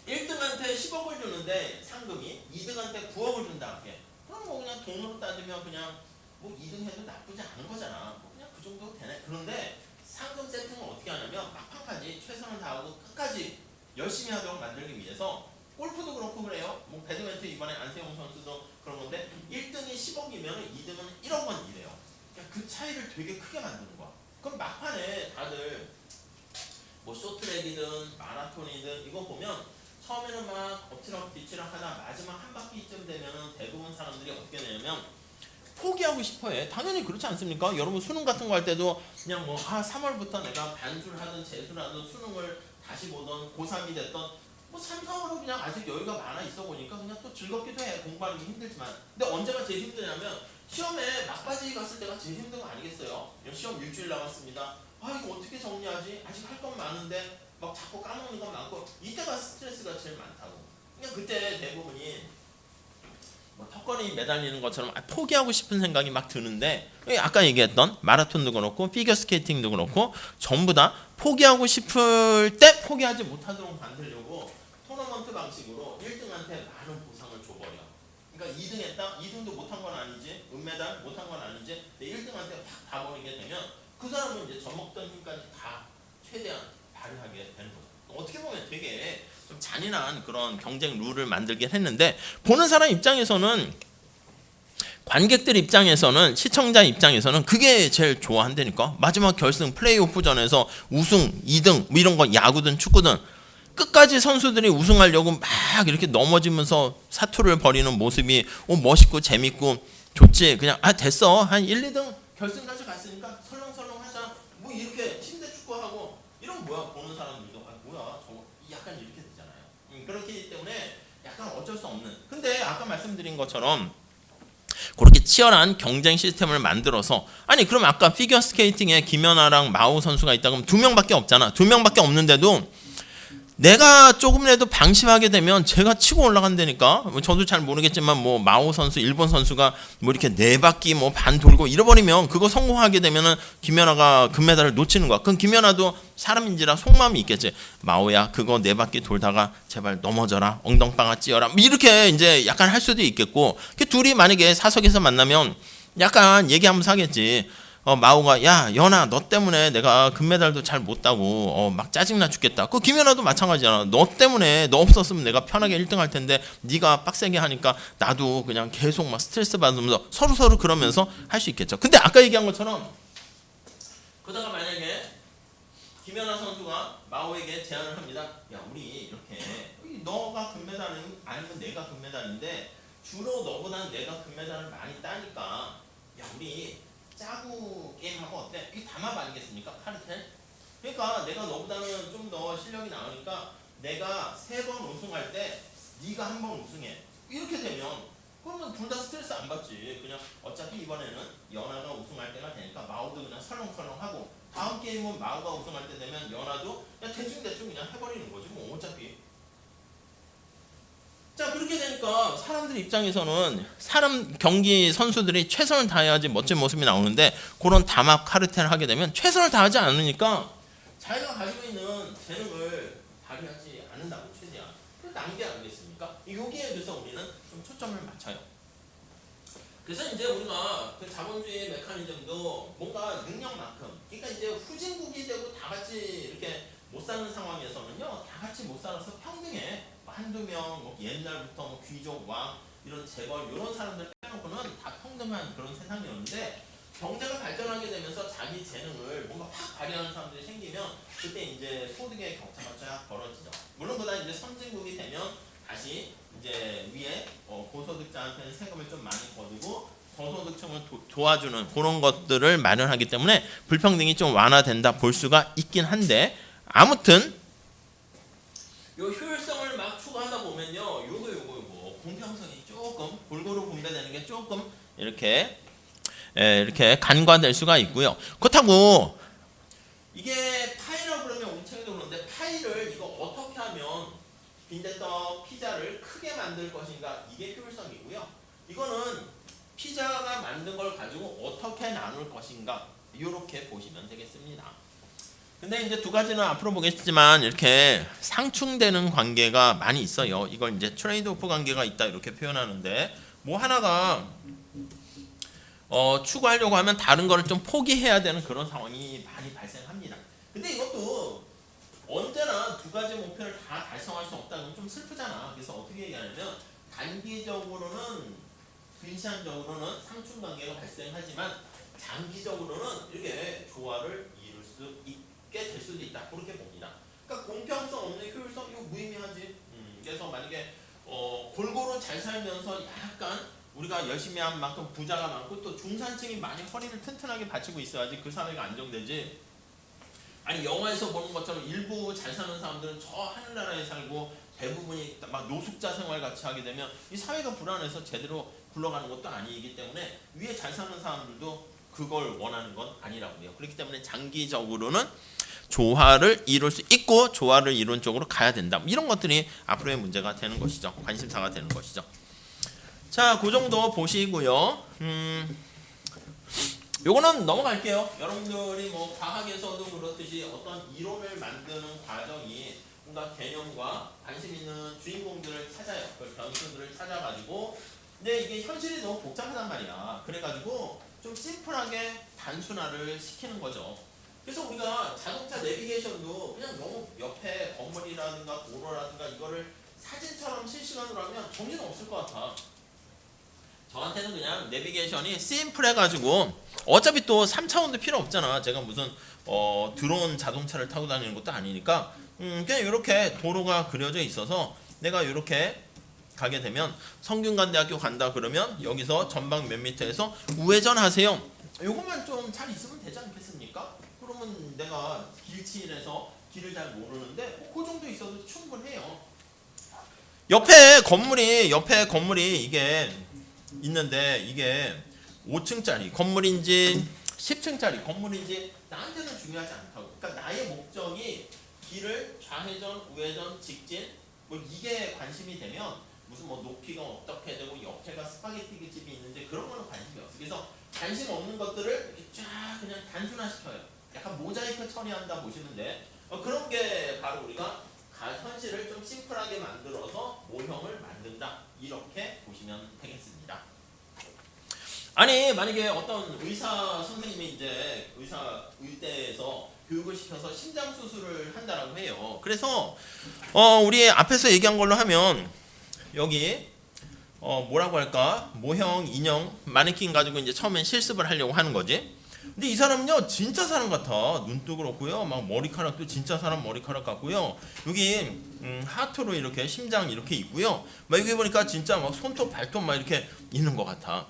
1등한테 10억을 주는데 상금이 2등한테 9억을 준다 할게. 그럼 뭐 그냥 돈으로 따지면 그냥 뭐 2등 해도 나쁘지 않은 거잖아. 뭐 그냥 그 정도 되네. 그런데 상금 세팅은 어떻게 하냐면 막판까지 최선을 다하고 끝까지 열심히 하도록 만들기 위해서 골프도 그렇고 그래요. 뭐 배드민턴 이번에 안세용 선수도 그런 건데 1등이 10억이면 2등은 1억 원이래요. 그러니까 그 차이를 되게 크게 만드는 거야. 그럼 막판에 다들 뭐 쇼트랙이든 마라톤이든 이거 보면 처음에는 막 엎치락 뒤치락 하다 마지막 한 바퀴쯤 되면 대부분 사람들이 어떻게 되냐면 포기하고 싶어해. 당연히 그렇지 않습니까? 여러분 수능 같은 거 할 때도 그냥 뭐 3월부터 내가 반수를 하든 재수를 하든 수능을 다시 보던 고3이 됐던 뭐 3, 4월은 그냥 아직 여유가 많아 있어 보니까 그냥 또 즐겁기도 해. 공부하는 게 힘들지만. 근데 언제가 제일 힘드냐면 시험에 막바지 갔을 때가 제일 힘든 거 아니겠어요? 시험 일주일 남았습니다. 이거 어떻게 정리하지? 아직 할 건 많은데 막 자꾸 까먹는 건 많고 이때가 스트레스가 제일 많다고. 그냥 그때 대부분이 뭐 턱걸이 매달리는 것처럼 포기하고 싶은 생각이 막 드는데 아까 얘기했던 마라톤도 그렇고 피겨스케이팅도 그렇고 전부 다 포기하고 싶을 때 포기하지 못하도록 만들려고 토너먼트 방식으로 1등한테 많은 보상을 줘버려. 그러니까 2등 했다? 2등도 못한 건 아니지, 은메달 못한 건 아니지, 근데 1등한테 확 가버리게 되면 그 사람은 이제 젖먹던 힘까지 다 최대한 발휘하게 되는 거죠. 어떻게 보면 되게 좀 잔인한 그런 경쟁 룰을 만들긴 했는데 보는 사람 입장에서는 관객들 입장에서는 시청자 입장에서는 그게 제일 좋아한다니까. 마지막 결승 플레이오프전에서 우승 2등 뭐 이런 거 야구든 축구든 끝까지 선수들이 우승하려고 막 이렇게 넘어지면서 사투를 벌이는 모습이 멋있고 재밌고 좋지. 그냥 됐어 한 1, 2등 결승까지 갔으니까 설렁설렁 하자 뭐 이렇게 침대 축구하고 이런 뭐야 보는 사람들도 뭐야 저거 약간 이렇게 되잖아요. 그렇기 때문에 약간 어쩔 수 없는. 근데 아까 말씀드린 것처럼 그렇게 치열한 경쟁 시스템을 만들어서 그럼 아까 피겨스케이팅에 김연아랑 마오 선수가 있다 그러면 2명밖에 없잖아. 2명밖에 없는데도 내가 조금이라도 방심하게 되면 제가 치고 올라간다니까. 저도 잘 모르겠지만 뭐 마오 선수 일본 선수가 뭐 이렇게 4바퀴 뭐 반 돌고 잃어버리면 그거 성공하게 되면은 김연아가 금메달을 놓치는 거야. 그럼 김연아도 사람인지라 속마음이 있겠지. 마오야 그거 4바퀴 돌다가 제발 넘어져라 엉덩방아 찧어라 뭐 이렇게 이제 약간 할 수도 있겠고. 둘이 만약에 사석에서 만나면 약간 얘기하면서 하겠지. 마오가 야 연아 너 때문에 내가 금메달도 잘 못 따고 막 짜증나 죽겠다. 그 김연아도 마찬가지잖아. 너 때문에 너 없었으면 내가 편하게 1등 할 텐데 네가 빡세게 하니까 나도 그냥 계속 막 스트레스 받으면서 서로 그러면서 할 수 있겠죠. 근데 아까 얘기한 것처럼 그러다가 만약에 김연아 선수가 마오에게 제안을 합니다. 야 우리 이렇게 너가 금메달은 아니면 내가 금메달인데 주로 너보다는 내가 금메달을 많이 따니까 야 우리 짜구 게임하고 어때? 이게 담합 아니겠습니까? 카르텔? 그러니까 내가 너보다는 좀 더 실력이 나으니까 내가 3번 우승할 때 네가 한 번 우승해. 이렇게 되면 그러면 둘 다 스트레스 안 받지. 그냥 어차피 이번에는 연아가 우승할 때가 되니까 마오도 그냥 설렁설렁하고 다음 게임은 마오가 우승할 때 되면 연아도 그냥 대충 그냥 해버리는 거지 뭐 어차피. 자 그렇게 되니까 사람들 입장에서는 사람 경기 선수들이 최선을 다해야지 멋진 모습이 나오는데 그런 담합 카르텔을 하게 되면 최선을 다하지 않으니까 자기가 가지고 있는 재능을 발휘하지 않는다고 최대한. 낭비 아니겠습니까? 여기에 대해서 우리는 좀 초점을 맞춰요. 그래서 이제 우리가 그 자본주의 메커니즘도 뭔가 능력만큼 그러니까 이제 후진국이 되고 다 같이 이렇게 못 사는 상황에서는요 다 같이 못 살아서 평등해. 한두 명, 뭐 옛날부터 뭐 귀족, 왕, 이런 재벌, 이런 사람들 빼놓고는 다 평등한 그런 세상이었는데 경제가 발전하게 되면서 자기 재능을 뭔가 확 발휘하는 사람들이 생기면 그때 이제 소득의 격차가 쫙 벌어지죠. 물론 그다음 이제 선진국이 되면 다시 이제 위에 고소득자한테는 세금을 좀 많이 거두고 저소득층을 도와주는 그런 것들을 마련하기 때문에 불평등이 좀 완화된다 볼 수가 있긴 한데 아무튼 요 효율성을 막 추구하다 보면요, 요거 공평성이 조금 골고루 분배되는 게 조금 이렇게 간과될 수가 있고요. 그렇다고 이게 파이라고 그러면 우리 책에도 그러는데 파이를 이거 어떻게 하면 빈대떡 피자를 크게 만들 것인가 이게 효율성이고요. 이거는 피자가 만든 걸 가지고 어떻게 나눌 것인가 이렇게 보시면 되겠습니다. 근데 이제 두 가지는 앞으로 보겠지만 이렇게 상충되는 관계가 많이 있어요. 이걸 이제 트레이드 오프 관계가 있다 이렇게 표현하는데 뭐 하나가 추구하려고 하면 다른 거를 좀 포기해야 되는 그런 상황이 많이 발생합니다. 근데 이것도 언제나 두 가지 목표를 다 달성할 수 없다는 건 좀 슬프잖아. 그래서 어떻게 얘기하냐면 단기적으로는 근시안적으로는 상충관계가 발생하지만 장기적으로는 이렇게 조화를 이룰 수 있게 될 수도 있다. 그렇게 봅니다. 그러니까 공평성 없는 효율성 이거 무의미하지. 그래서 만약에 골고루 잘 살면서 약간 우리가 열심히 한 만큼 부자가 많고 또 중산층이 많이 허리를 튼튼하게 받치고 있어야지 그 사회가 안정되지. 아니 영화에서 보는 것처럼 일부 잘 사는 사람들은 저 하늘나라에 살고 대부분이 막 노숙자 생활 같이 하게 되면 이 사회가 불안해서 제대로 굴러가는 것도 아니기 때문에 위에 잘 사는 사람들도 그걸 원하는 건 아니라고요. 그렇기 때문에 장기적으로는 조화를 이룰 수 있고 조화를 이룬 쪽으로 가야 된다. 이런 것들이 앞으로의 문제가 되는 것이죠. 관심사가 되는 것이죠. 자, 그 정도 보시고요. 요거는 넘어갈게요. 여러분들이 뭐 과학에서도 그렇듯이 어떤 이론을 만드는 과정이 뭔가 개념과 관심 있는 주인공들을 찾아요. 그 변수들을 찾아가지고. 근데 이게 현실이 너무 복잡하단 말이야. 그래가지고 좀 심플하게 단순화를 시키는 거죠. 그래서 우리가 자동차 내비게이션도 그냥 너무 옆에 건물이라든가 도로라든가 이거를 사진처럼 실시간으로 하면 정신은 없을 것 같아. 저한테는 그냥 내비게이션이 심플해가지고 어차피 또 3차원도 필요 없잖아. 제가 무슨 드론 자동차를 타고 다니는 것도 아니니까 그냥 이렇게 도로가 그려져 있어서 내가 이렇게 가게 되면 성균관대학교 간다 그러면 여기서 전방 몇 미터에서 우회전 하세요. 요것만 좀 잘 있으면 되지 않겠습니까? 그러면 내가 길치일해서 길을 잘 모르는데 그 정도 있어도 충분해요. 옆에 건물이 이게 있는데 이게 5층짜리 건물인지 10층짜리 건물인지 나한테는 중요하지 않다고. 그러니까 나의 목적이 길을 좌회전, 우회전, 직진 뭐 이게 관심이 되면 무슨 뭐 높이가 어떻게 되고 옆에가 스파게티 집이 있는지 그런 거는 관심이 없어. 그래서 관심 없는 것들을 이렇게 쫙 그냥 단순화시켜요. 약간 모자이크 처리한다 보시면 돼. 그런 게 바로 우리가 현실을 좀 심플하게 만들어서 모형을 만든다. 이렇게 보시면 되겠습니다. 아니 만약에 어떤 의사 선생님이 이제 의대에서 교육을 시켜서 심장 수술을 한다라고 해요. 그래서 우리 앞에서 얘기한 걸로 하면 여기 뭐라고 할까 모형 인형 마네킹 가지고 이제 처음엔 실습을 하려고 하는 거지. 근데 이 사람은요 진짜 사람 같아. 눈도 그렇고요, 막 머리카락도 진짜 사람 머리카락 같고요. 여기 하트로 이렇게 심장 이렇게 있고요. 막 여기 보니까 진짜 막 손톱 발톱 막 이렇게 있는 것 같아.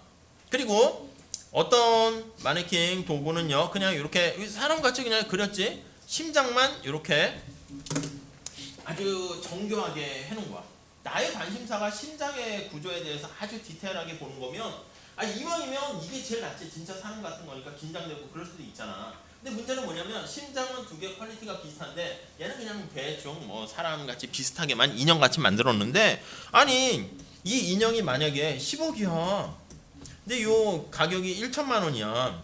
그리고 어떤 마네킹 도구는요 그냥 이렇게 사람같이 그냥 그렸지 심장만 이렇게 아주 정교하게 해놓은 거야. 나의 관심사가 심장의 구조에 대해서 아주 디테일하게 보는 거면 이왕이면 이게 제일 낫지. 진짜 사람 같은 거니까 긴장되고 그럴 수도 있잖아. 근데 문제는 뭐냐면 심장은 두 개 퀄리티가 비슷한데 얘는 그냥 대충 뭐 사람같이 비슷하게만 인형같이 만들었는데 아니 이 인형이 만약에 10억이야. 근데 요 가격이 1천만 원이야.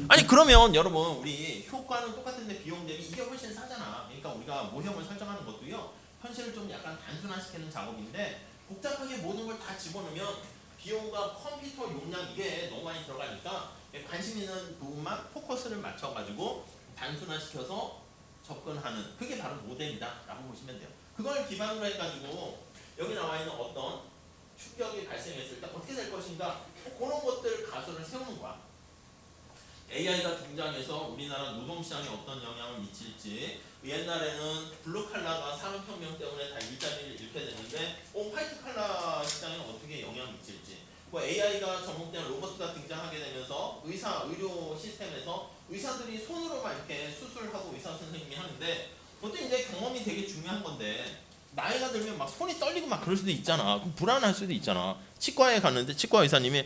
아니 그러면 여러분 우리 효과는 똑같은데 비용 대비 이게 훨씬 싸잖아. 그러니까 우리가 모형을 설정하는 것도요 현실을 좀 약간 단순화시키는 작업인데 복잡하게 모든 걸 다 집어넣으면 비용과 컴퓨터 용량 이게 너무 많이 들어가니까 관심 있는 부분만 포커스를 맞춰가지고 단순화시켜서 접근하는 그게 바로 모델이다 라고 보시면 돼요. 그걸 기반으로 해가지고 여기 나와 있는 어떤 충격이 발생했을 때 어떻게 될 것인가 그런 것들 가설을 세우는 거야. AI가 등장해서 우리나라 노동시장에 어떤 영향을 미칠지. 옛날에는 블루칼라가 산업혁명 때문에 다 일자리를 잃게 됐는데 화이트칼라 시장에 어떻게 영향을 미칠지. 뭐 AI가 접목된 로봇가 등장하게 되면서 의료 시스템에서 의사들이 손으로만 이렇게 수술하고 의사 선생님이 하는데 그것도 이제 경험이 되게 중요한 건데 나이가 들면 막 손이 떨리고 막 그럴 수도 있잖아. 그럼 불안할 수도 있잖아. 치과에 갔는데 치과 의사님이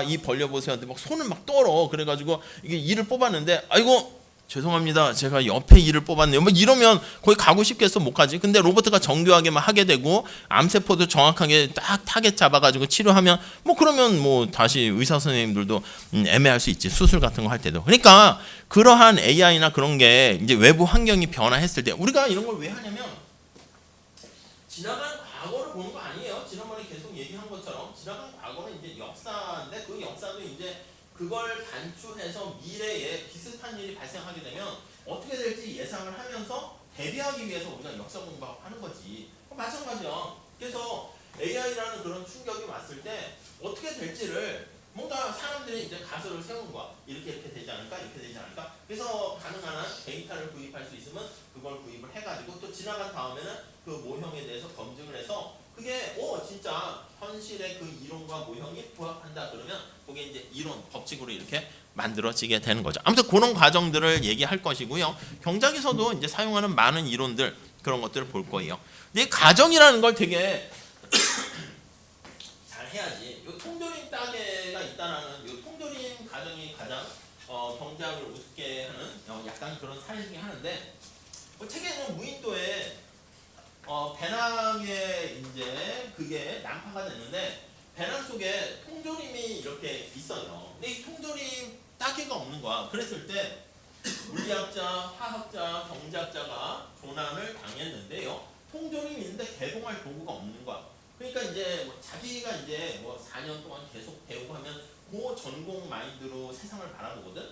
이 벌려보세요. 근데 막 손을 막 떨어. 그래가지고 이게 이를 뽑았는데 아이고 죄송합니다. 제가 옆에 이를 뽑았네요. 뭐 이러면 거기 가고 싶겠어 못 가지. 근데 로봇가 정교하게 막 하게 되고 암세포도 정확하게 딱 타겟 잡아가지고 치료하면 뭐 그러면 뭐 다시 의사 선생님들도 애매할 수 있지. 수술 같은 거 할 때도. 그러니까 그러한 AI나 그런 게 이제 외부 환경이 변화했을 때 우리가 이런 걸 왜 하냐면 지나간 과거를 보는 거 아니에요. 지난번에 계속 얘기한 것처럼 지나간 과거는 이제 역사인데 그 역사도 이제 그걸 단추해서 미래에 비슷한 일이 발생하게 되면 어떻게 될지 예상을 하면서 대비하기 위해서 우리가 역사 공부하고 하는 거지. 마찬가지야. 그래서 AI라는 그런 충격이 왔을 때 어떻게 될지를 뭔가 사람들이 이제 가설을 세우는 거야. 이렇게 되지 않을까? 이렇게 되지 않을까? 그래서 가능한 한 데이터를 구입할 수 있으면 그걸 구입을 해가지고 또 지나간 다음에는 그 모형에 대해서 검증을 해서 그게 진짜 현실의 그 이론과 모형이 부합한다 그러면 그게 이제 이론, 법칙으로 이렇게 만들어지게 되는 거죠. 아무튼 그런 과정들을 얘기할 것이고요. 경작에서도 이제 사용하는 많은 이론들 그런 것들을 볼 거예요. 근데 가정이라는 걸 되게 잘 해야지. 요 통조림 따개가 있다라는 요 통조림 가정이 가장 경작을 우습게 하는 약간 그런 사례 중에 하나인데 책에는 무인도에 배낭에 이제 그게 난파가 됐는데 배낭 속에 통조림이 이렇게 있어요. 근데 이 통조림 따개가 없는 거야. 그랬을 때 물리학자, 화학자, 경제학자가 조난을 당했는데요. 통조림이 있는데 개봉할 도구가 없는 거야. 그러니까 이제 자기가 이제 4년 동안 계속 배우고 하면 그 전공 마인드로 세상을 바라보거든.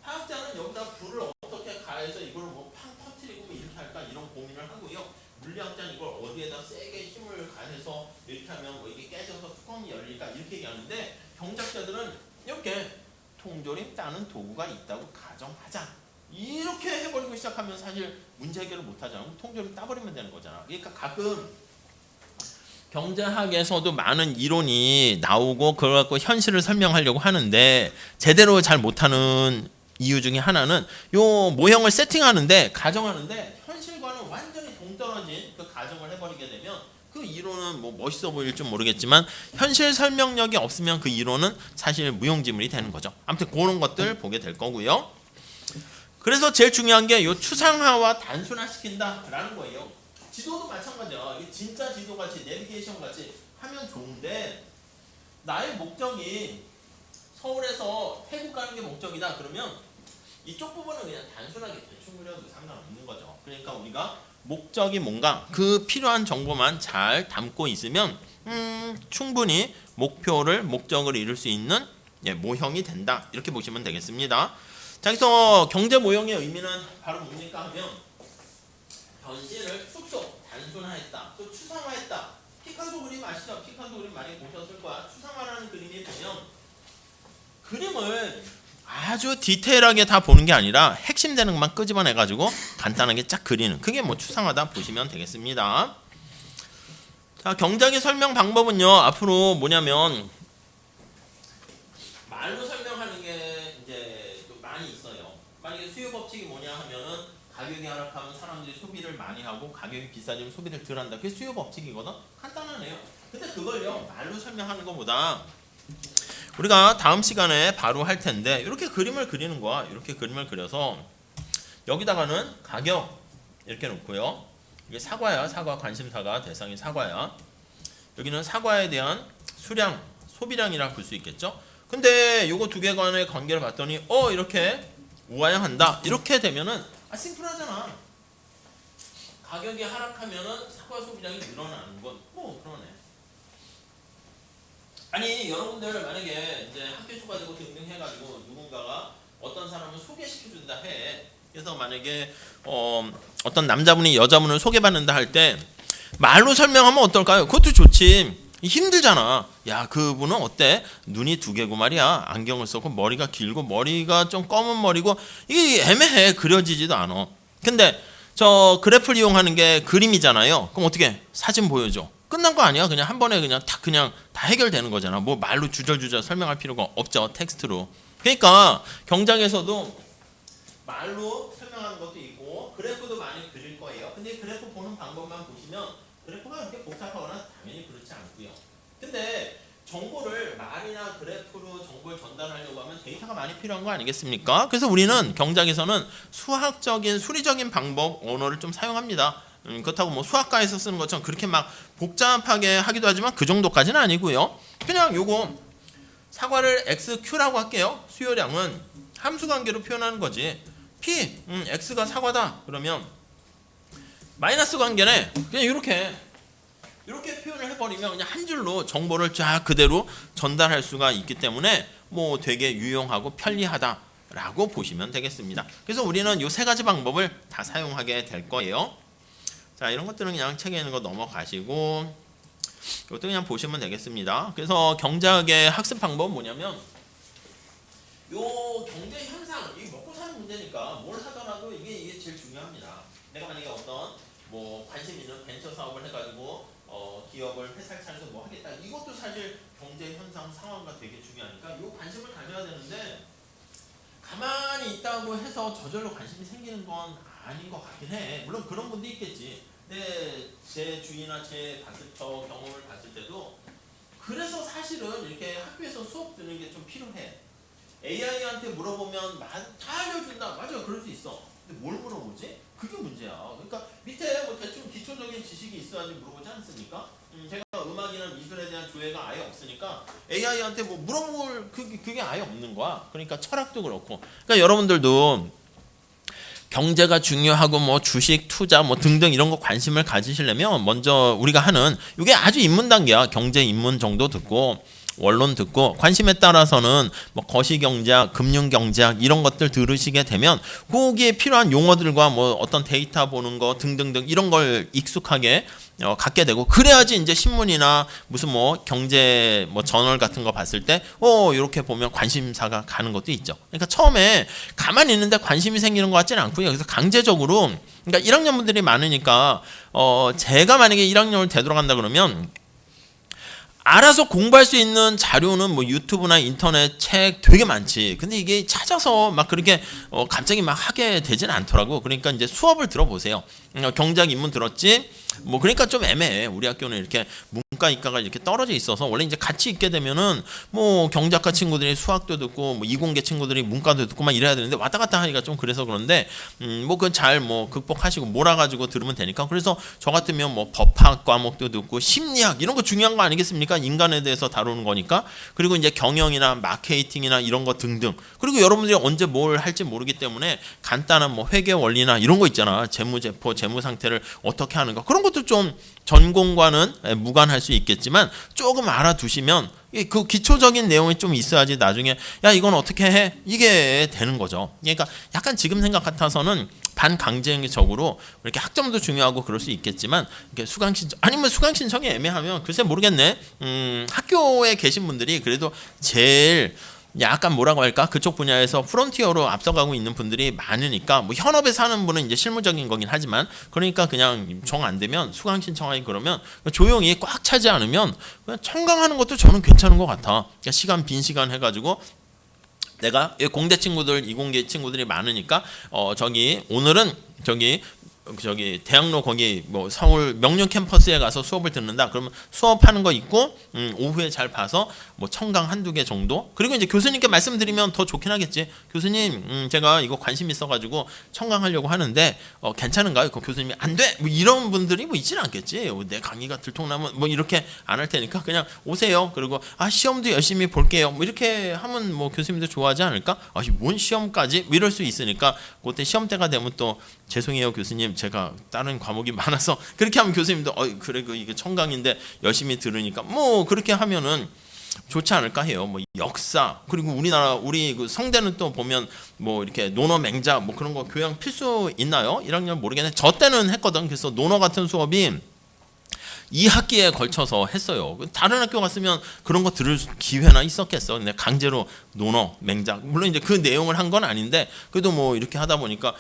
화학자는 여기다 불을 어떻게 가해서 이걸 팡 터뜨리고 이렇게 할까 이런 고민을 하고요. 물리학자는 이걸 어디에다 세게 힘을 가해서 이렇게 하면 이게 깨져서 뚜껑이 열릴까 이렇게 얘기하는데 경작자들은 이렇게 통조림 따는 도구가 있다고 가정하자. 이렇게 해버리고 시작하면 사실 문제 해결을 못하잖아. 통조림 따버리면 되는 거잖아. 그러니까 가끔 경제학에서도 많은 이론이 나오고 그걸 갖고 현실을 설명하려고 하는데 제대로 잘 못하는 이유 중에 하나는 요 모형을 세팅하는데 가정하는데 현실과는 완전히 동떨어진 그 가정을 해버리게 되면 그 이론은 멋있어 보일 줄 모르겠지만 현실 설명력이 없으면 그 이론은 사실 무용지물이 되는 거죠. 아무튼 그런 것들 보게 될 거고요. 그래서 제일 중요한 게 요 추상화와 단순화시킨다라는 거예요. 지도도 마찬가지야. 진짜 지도같이 내비게이션같이 하면 좋은데 나의 목적이 서울에서 태국 가는 게 목적이다 그러면 이쪽 부분은 그냥 단순하게 대충 그려도 상관없는 거죠. 그러니까 우리가 목적이 뭔가 그 필요한 정보만 잘 담고 있으면 충분히 목적을 이룰 수 있는 모형이 된다. 이렇게 보시면 되겠습니다. 자, 그래서 경제 모형의 의미는 바로 뭡니까 하면 변신을 축소, 단순화했다. 또 추상화했다. 피카소 그림 아시죠? 피카소 그림 많이 보셨을 거야. 추상화라는 그림이 보면 그림을 아주 디테일하게 다 보는 게 아니라 핵심되는 것만 끄집어내가지고 간단하게 쫙 그리는 그게 추상화다 보시면 되겠습니다. 자, 경작의 설명 방법은요. 앞으로 뭐냐면 말로 설명하는 게 이제 좀 많이 있어요. 만약에 수요 법칙이 뭐냐 하면은 가격이 하락하면 사람들이 소비를 많이 하고 가격이 비싸지면 소비를 덜 한다. 그게 수요 법칙이거든. 간단하네요. 근데 그걸요 말로 설명하는 것보다 우리가 다음 시간에 바로 할 텐데 이렇게 그림을 그리는 거야. 이렇게 그림을 그려서 여기다가는 가격 이렇게 놓고요. 이게 사과야. 사과 관심사가 대상이 사과야. 여기는 사과에 대한 수량, 소비량이라 볼 수 있겠죠. 근데 요거 두 개 간의 관계를 봤더니 이렇게 우아양한다. 이렇게 되면은 심플하잖아. 가격이 하락하면은 사과 소비량이 늘어나는 건 그러네. 아니 여러분들 만약에 이제 학교 수가지고 등등해가지고 누군가가 어떤 사람을 소개시켜준다 해. 그래서 만약에 어떤 남자분이 여자분을 소개받는다 할 때 말로 설명하면 어떨까요? 그것도 좋지. 힘들잖아. 야 그분은 어때? 눈이 두 개고 말이야. 안경을 썼고 머리가 길고 머리가 좀 검은 머리고 이게 애매해. 그려지지도 않아. 근데 저 그래프를 이용하는 게 그림이잖아요. 그럼 어떻게? 사진 보여줘. 끝난 거 아니야? 그냥 한 번에 그냥 다 해결되는 거잖아. 말로 주저주저 설명할 필요가 없죠. 텍스트로. 그러니까 경작에서도 말로 설명하는 것도 있고 그래프도 많이 그릴 거예요. 근데 그래프 보는 방법만 보시면 그래프가 그렇게 복잡하거나 당연히 그렇지 않고요. 근데 정보를 말이나 그래프로 정보를 전달하려고 하면 데이터가 많이 필요한 거 아니겠습니까? 그래서 우리는 경작에서는 수학적인 수리적인 방법 언어를 좀 사용합니다. 그렇다고 수학과에서 쓰는 것처럼 그렇게 막 복잡하게 하기도 하지만 그 정도까지는 아니고요. 그냥 요거 사과를 XQ라고 할게요. 수요량은 함수 관계로 표현하는 거지. P, X가 사과다. 그러면 마이너스 관계네. 그냥 이렇게 표현을 해버리면 그냥 한 줄로 정보를 쫙 그대로 전달할 수가 있기 때문에 뭐 되게 유용하고 편리하다라고 보시면 되겠습니다. 그래서 우리는 이 세 가지 방법을 다 사용하게 될 거예요. 자, 이런 것들은 그냥 책에 있는 거 넘어가시고 이것도 그냥 보시면 되겠습니다. 그래서 경제학의 학습 방법은 뭐냐면 요 경제 현상, 이 먹고 사는 문제니까 뭘 하더라도 이게 제일 중요합니다. 내가 만약에 어떤 뭐 관심 있는 벤처 사업을 해가지고 기업을 회사를 차려서 뭐 하겠다. 이것도 사실 경제 현상 상황과 되게 중요하니까 요 관심을 가져야 되는데 가만히 있다고 해서 저절로 관심이 생기는 건 아닌 것 같긴 해. 물론 그런 분도 있겠지. 근데 제 주위나 저 경험을 봤을 때도 그래서 사실은 이렇게 학교에서 수업 듣는 게 좀 필요해. AI한테 물어보면 다 알려준다. 맞아요. 그럴 수 있어. 근데 뭘 물어보지? 그게 문제야. 그러니까 밑에 뭐 대충 기초적인 지식이 있어야지 물어보지 않습니까? 제가 음악이나 미술에 대한 조예가 아예 없으니까 AI한테 뭐 물어볼 그게 아예 없는 거야. 그러니까 철학도 그렇고. 그러니까 여러분들도 경제가 중요하고 뭐 주식, 투자 뭐 등등 이런 거 관심을 가지시려면 먼저 우리가 하는 이게 아주 입문 단계야. 경제 입문 정도 듣고 원론 듣고 관심에 따라서는 뭐 거시경제학, 금융경제학 이런 것들 들으시게 되면 거기에 필요한 용어들과 뭐 어떤 데이터 보는 거 등등등 이런 걸 익숙하게 갖게 되고 그래야지 이제 신문이나 무슨 뭐 경제 뭐 저널 같은 거 봤을 때 이렇게 보면 관심사가 가는 것도 있죠. 그러니까 처음에 가만히 있는데 관심이 생기는 것 같지는 않고요. 그래서 강제적으로 그러니까 1학년 분들이 많으니까 제가 만약에 1학년을 되돌아간다 그러면 알아서 공부할 수 있는 자료는 뭐 유튜브나 인터넷 책 되게 많지. 근데 이게 찾아서 막 그렇게 갑자기 막 하게 되진 않더라고. 그러니까 이제 수업을 들어보세요. 경제학 입문 들었지? 뭐 그러니까 좀 애매해. 우리 학교는 이렇게 문과 이과가 이렇게 떨어져 있어서 원래 이제 같이 있게 되면은 뭐 경제학과 친구들이 수학도 듣고 뭐 이공계 친구들이 문과도 듣고 막 이래야 되는데 왔다 갔다 하기가 좀 그래서 그런데 뭐 그건 잘 뭐 극복하시고 몰아가지고 들으면 되니까. 그래서 저 같으면 뭐 법학 과목도 듣고 심리학 이런 거 중요한 거 아니겠습니까? 인간에 대해서 다루는 거니까. 그리고 이제 경영이나 마케팅이나 이런 거 등등. 그리고 여러분들이 언제 뭘 할지 모르기 때문에 간단한 뭐 회계 원리나 이런 거 있잖아. 재무제표, 재무 상태를 어떻게 하는가. 그런 것도 좀 전공과는 무관할 수 있겠지만 조금 알아두시면 그 기초적인 내용이 좀 있어야지 나중에 야 이건 어떻게 해? 이게 되는 거죠. 그러니까 약간 지금 생각 같아서는 반강제적으로 이렇게 학점도 중요하고 그럴 수 있겠지만 이렇게 수강 신청 아니면 수강 신청이 애매하면 글쎄 모르겠네. 학교에 계신 분들이 그래도 제일 약간 뭐라고 할까? 그쪽 분야에서 프론티어로 앞서가고 있는 분들이 많으니까 뭐 현업에 사는 분은 이제 실무적인 거긴 하지만 그러니까 그냥 정 안 되면 수강 신청하기 그러면 조용히 꽉 차지 않으면 그냥 청강하는 것도 저는 괜찮은 것 같아. 그러니까 시간 빈 시간 해가지고 내가 공대 친구들, 이공계 친구들이 많으니까 오늘은 저기 대학로 거기 뭐 서울 명륜 캠퍼스에 가서 수업을 듣는다. 그러면 수업하는 거 있고 오후에 잘 봐서 뭐 청강 한두 개 정도. 그리고 이제 교수님께 말씀드리면 더 좋긴 하겠지. 교수님 제가 이거 관심 있어가지고 청강하려고 하는데 괜찮은가요? 그 교수님이 안 돼. 뭐 이런 분들이 뭐 있지는 않겠지. 내 강의가 들통나면 뭐 이렇게 안 할 테니까 그냥 오세요. 그리고 시험도 열심히 볼게요. 뭐 이렇게 하면 뭐 교수님도 좋아하지 않을까? 뭔 시험까지? 뭐 이럴 수 있으니까 그때 시험 때가 되면 또 죄송해요 교수님 제가 다른 과목이 많아서 그렇게 하면 교수님도 그래 이게 청강인데 열심히 들으니까 뭐 그렇게 하면은 좋지 않을까 해요. 뭐 역사 그리고 우리 그 성대는 또 보면 뭐 이렇게 논어 맹자 뭐 그런 거 교양 필수 있나요? 1학년 모르겠네. 저 때는 했거든. 그래서 논어 같은 수업이 2학기에 걸쳐서 했어요. 다른 학교 갔으면 그런 거 들을 기회나 있었겠어. 근데 강제로 논어, 맹자 물론 이제 그 내용을 한 건 아닌데 그래도 뭐 이렇게 하다 보니까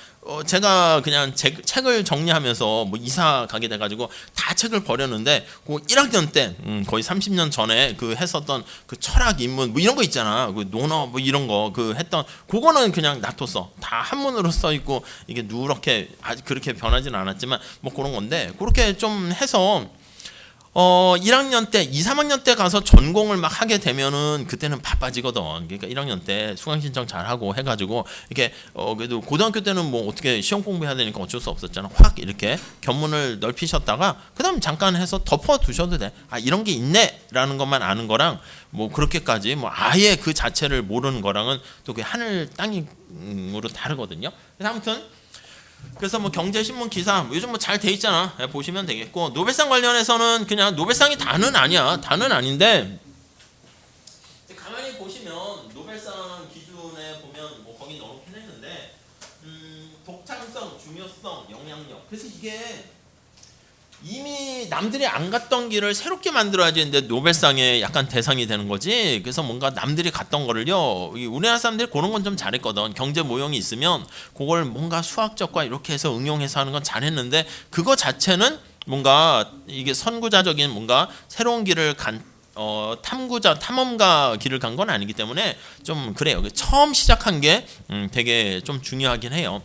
제가 그냥 책을 정리하면서 뭐 이사 가게 돼가지고 다 책을 버렸는데 그 1학년 때 거의 30년 전에 그 했었던 그 철학 인문 뭐 이런 거 있잖아. 그 논어 뭐 이런 거 그 했던 그거는 그냥 놔뒀어. 다 한문으로 써 있고 이게 누렇게 아직 그렇게 변하지는 않았지만 뭐 그런 건데 그렇게 좀 해서 1학년 때, 2, 3학년 때 가서 전공을 막 하게 되면은 그때는 바빠지거든. 그러니까 1학년 때 수강 신청 잘 하고 해가지고 이렇게 그래도 고등학교 때는 뭐 어떻게 시험 공부해야 되니까 어쩔 수 없었잖아. 확 이렇게 견문을 넓히셨다가 그다음 잠깐 해서 덮어 두셔도 돼. 이런 게 있네라는 것만 아는 거랑 뭐 그렇게까지 뭐 아예 그 자체를 모르는 거랑은 또 그 하늘 땅으로 다르거든요. 그래서 아무튼. 그래서 뭐 경제신문 기사 요즘 뭐 잘 돼 있잖아. 보시면 되겠고 노벨상 관련해서는 그냥 노벨상이 다는 아니야. 다는 아닌데 가만히 보시면 노벨상 기준에 보면 뭐 거기 넣긴 했는데 독창성, 중요성, 영향력. 그래서 이게 이미 남들이 안 갔던 길을 새롭게 만들어야지 이제 노벨상에 약간 대상이 되는 거지. 그래서 뭔가 남들이 갔던 거를요, 우리나라 사람들이 그런 건 좀 잘했거든. 경제 모형이 있으면 그걸 뭔가 수학적과 이렇게 해서 응용해서 하는 건 잘했는데, 그거 자체는 뭔가 이게 선구자적인 뭔가 새로운 길을 탐험가 길을 간 건 아니기 때문에 좀 그래요. 처음 시작한 게 되게 좀 중요하긴 해요.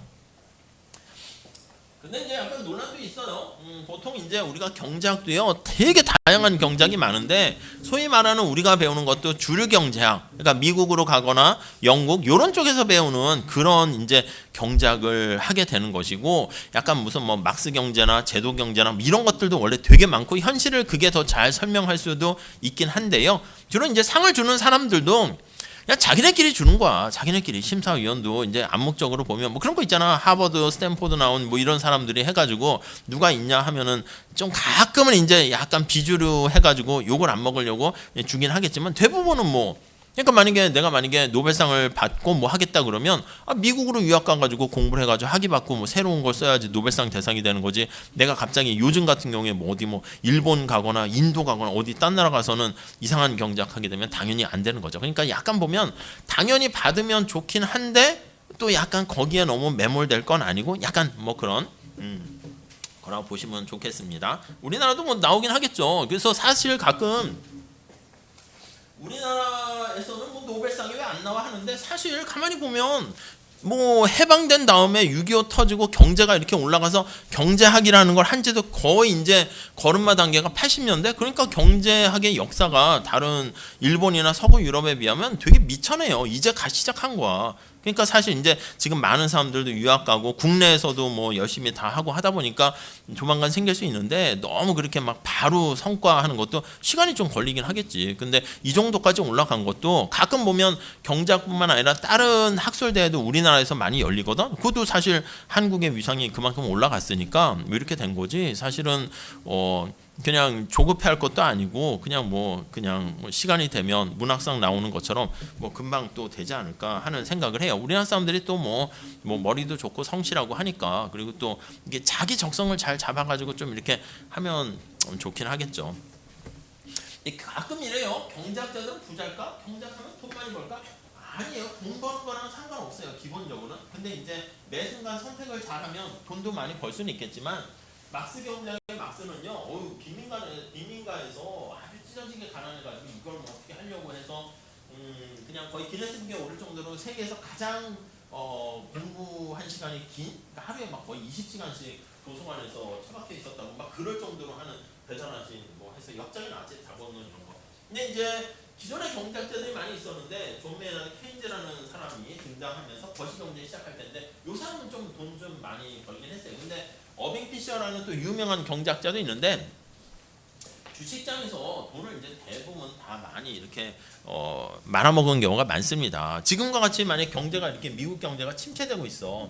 근데 이제 약간 논란도 있어요. 보통 이제 우리가 경제학도요, 되게 다양한 경제학이 많은데, 소위 말하는 우리가 배우는 것도 주류 경제학, 그러니까 미국으로 가거나 영국 이런 쪽에서 배우는 그런 이제 경제학을 하게 되는 것이고, 약간 무슨 뭐 막스 경제나 제도 경제나 이런 것들도 원래 되게 많고, 현실을 그게 더 잘 설명할 수도 있긴 한데요. 주로 이제 상을 주는 사람들도 그냥 자기네끼리 주는 거야. 자기네끼리. 심사위원도 이제 암묵적으로 보면 뭐 그런 거 있잖아. 하버드, 스탠포드 나온 뭐 이런 사람들이 해가지고 누가 있냐 하면은 좀 가끔은 이제 약간 비주류 해가지고 욕을 안 먹으려고 주긴 하겠지만, 대부분은 뭐, 그러니까 내가 노벨상을 받고 뭐 하겠다 그러면 미국으로 유학 가가지고 공부를 해가지고 학위 받고 뭐 새로운 걸 써야지 노벨상 대상이 되는 거지. 내가 갑자기 요즘 같은 경우에 뭐 어디 뭐 일본 가거나 인도 가거나 어디 딴 나라 가서는 이상한 경제학 하게 되면 당연히 안 되는 거죠. 그러니까 약간 보면 당연히 받으면 좋긴 한데 또 약간 거기에 너무 매몰될 건 아니고 약간 뭐 그런 거라고 보시면 좋겠습니다. 우리나라도 뭐 나오긴 하겠죠. 그래서 사실 가끔 우리나라에서는 뭐 노벨상이 왜 안 나와 하는데, 사실 가만히 보면 뭐 해방된 다음에 6.25 터지고 경제가 이렇게 올라가서 경제학이라는 걸 한지도 거의 이제 걸음마 단계가 80년대. 그러니까 경제학의 역사가 다른 일본이나 서구 유럽에 비하면 되게 미천해요. 이제 시작한 거야. 그러니까 사실 이제 지금 많은 사람들도 유학 가고 국내에서도 뭐 열심히 다 하고 하다 보니까 조만간 생길 수 있는데, 너무 그렇게 막 바로 성과하는 것도 시간이 좀 걸리긴 하겠지. 근데 이 정도까지 올라간 것도 가끔 보면 경제학뿐만 아니라 다른 학술대회도 우리나라에서 많이 열리거든. 그것도 사실 한국의 위상이 그만큼 올라갔으니까 이렇게 된 거지. 사실은 그냥 조급해할 것도 아니고 그냥 뭐 시간이 되면 문학상 나오는 것처럼 뭐 금방 또 되지 않을까 하는 생각을 해요. 우리나라 사람들이 또 뭐 머리도 좋고 성실하고 하니까, 그리고 또 이게 자기 적성을 잘 잡아가지고 좀 이렇게 하면 좋긴 하겠죠. 가끔 이래요. 경제학자들은 부자일까? 경제학하면 돈 많이 벌까? 아니에요. 돈 버는 거랑 상관없어요, 기본적으로는. 근데 이제 매 순간 선택을 잘하면 돈도 많이 벌 수는 있겠지만, 막스 경제학의 막스는요, 빈민가에서 아주 찢어지게 가난해가지고 이걸 뭐 어떻게 하려고 해서 그냥 거의 기네스북에 오를 정도로 세계에서 가장 공부한 시간이 긴, 그러니까 하루에 막 거의 20시간씩 도서관에서 처박혀 있었다고 막 그럴 정도로 하는 대단하신 뭐 해서 역장이 나왔지, 자본론 이런 거. 근데 이제 기존의 경제학자들이 많이 있었는데, 존 메이너드 케인즈라는 사람이 등장하면서 거시경제 시작할 텐데, 이 사람은 좀 돈 좀 많이 벌긴 했어요. 근데 어빙 피셔라는 또 유명한 경제학자도 있는데, 주식장에서 돈을 이제 대부분 다 많이 이렇게 말아먹은 경우가 많습니다. 지금과 같이 만약 경제가 이렇게 미국 경제가 침체되고 있어,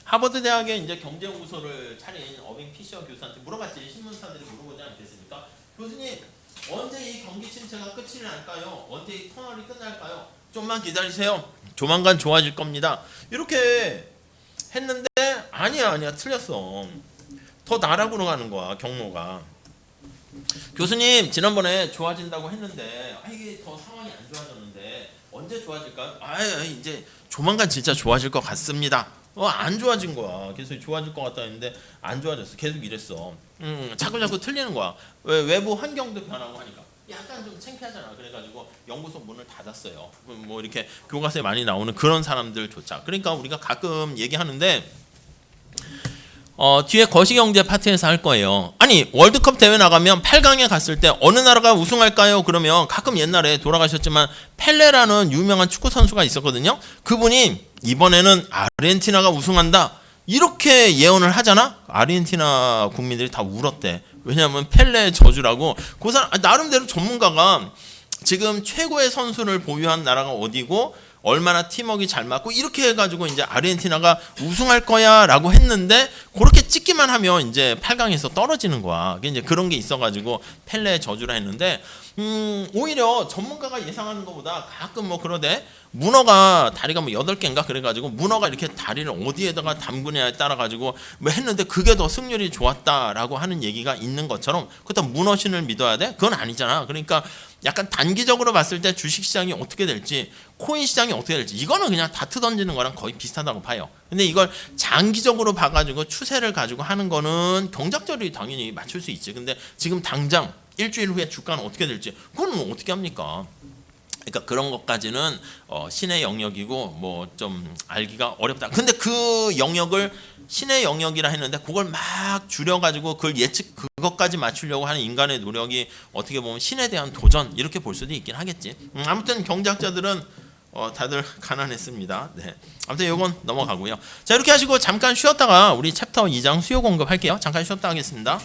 하버드 대학에 이제 경제연구소를 차린 어빙 피셔 교수한테 물어봤지. 신문사들이 물어보지 않겠습니까? 교수님, 언제 이 경기 침체가 끝이 날까요? 언제 이 터널이 끝날까요? 좀만 기다리세요. 조만간 좋아질 겁니다. 이렇게 했는데 아니야 틀렸어. 더 나락으로 가는 거야, 경로가. 교수님, 지난번에 좋아진다고 했는데 이게 더 상황이 안 좋아졌는데 언제 좋아질까요? 이제 조만간 진짜 좋아질 것 같습니다. 안 좋아진 거야. 계속 좋아질 것 같다 했는데 안 좋아졌어. 계속 이랬어. 자꾸 틀리는 거야. 외부 환경도 변하고 하니까 약간 좀 창피하잖아. 그래가지고 연구소 문을 닫았어요. 뭐 이렇게 교과서에 많이 나오는 그런 사람들조차. 그러니까 우리가 가끔 얘기하는데, 뒤에 거시경제 파트에서 할 거예요. 아니, 월드컵 대회 나가면 8강에 갔을 때 어느 나라가 우승할까요? 그러면 가끔 옛날에 돌아가셨지만 펠레라는 유명한 축구 선수가 있었거든요. 그분이 이번에는 아르헨티나가 우승한다 이렇게 예언을 하잖아. 아르헨티나 국민들이 다 울었대. 왜냐하면 펠레의 저주라고. 그 사람 나름대로 전문가가 지금 최고의 선수를 보유한 나라가 어디고 얼마나 팀워크가 잘 맞고 이렇게 해가지고 이제 아르헨티나가 우승할 거야라고 했는데, 그렇게 찍기만 하면 이제 8강에서 떨어지는 거야. 이제 그런 게 있어가지고 펠레의 저주라 했는데, 오히려 전문가가 예상하는 것보다 가끔 뭐 그러대 문어가 다리가 뭐 8개인가 그래가지고 문어가 이렇게 다리를 어디에다가 담그냐에 따라 가지고 뭐 했는데 그게 더 승률이 좋았다라고 하는 얘기가 있는 것처럼 그렇다고 문어신을 믿어야 돼? 그건 아니잖아. 그러니까 약간 단기적으로 봤을 때 주식시장이 어떻게 될지 코인 시장이 어떻게 될지 이거는 그냥 다트 던지는 거랑 거의 비슷하다고 봐요. 근데 이걸 장기적으로 봐가지고 추세를 가지고 하는 거는 경작절이 당연히 맞출 수 있지. 근데 지금 당장 일주일 후에 주가는 어떻게 될지 그건 어떻게 합니까? 그러니까 그런 것까지는 신의 영역이고 뭐 좀 알기가 어렵다. 근데 그 영역을 신의 영역이라 했는데 그걸 막 줄여가지고 그걸 그것까지 맞추려고 하는 인간의 노력이 어떻게 보면 신에 대한 도전 이렇게 볼 수도 있긴 하겠지. 아무튼 경제학자들은 다들 가난했습니다. 네. 아무튼 이건 넘어가고요. 자 이렇게 하시고 잠깐 쉬었다가 우리 챕터 2장 수요 공급 할게요. 잠깐 쉬었다 하겠습니다.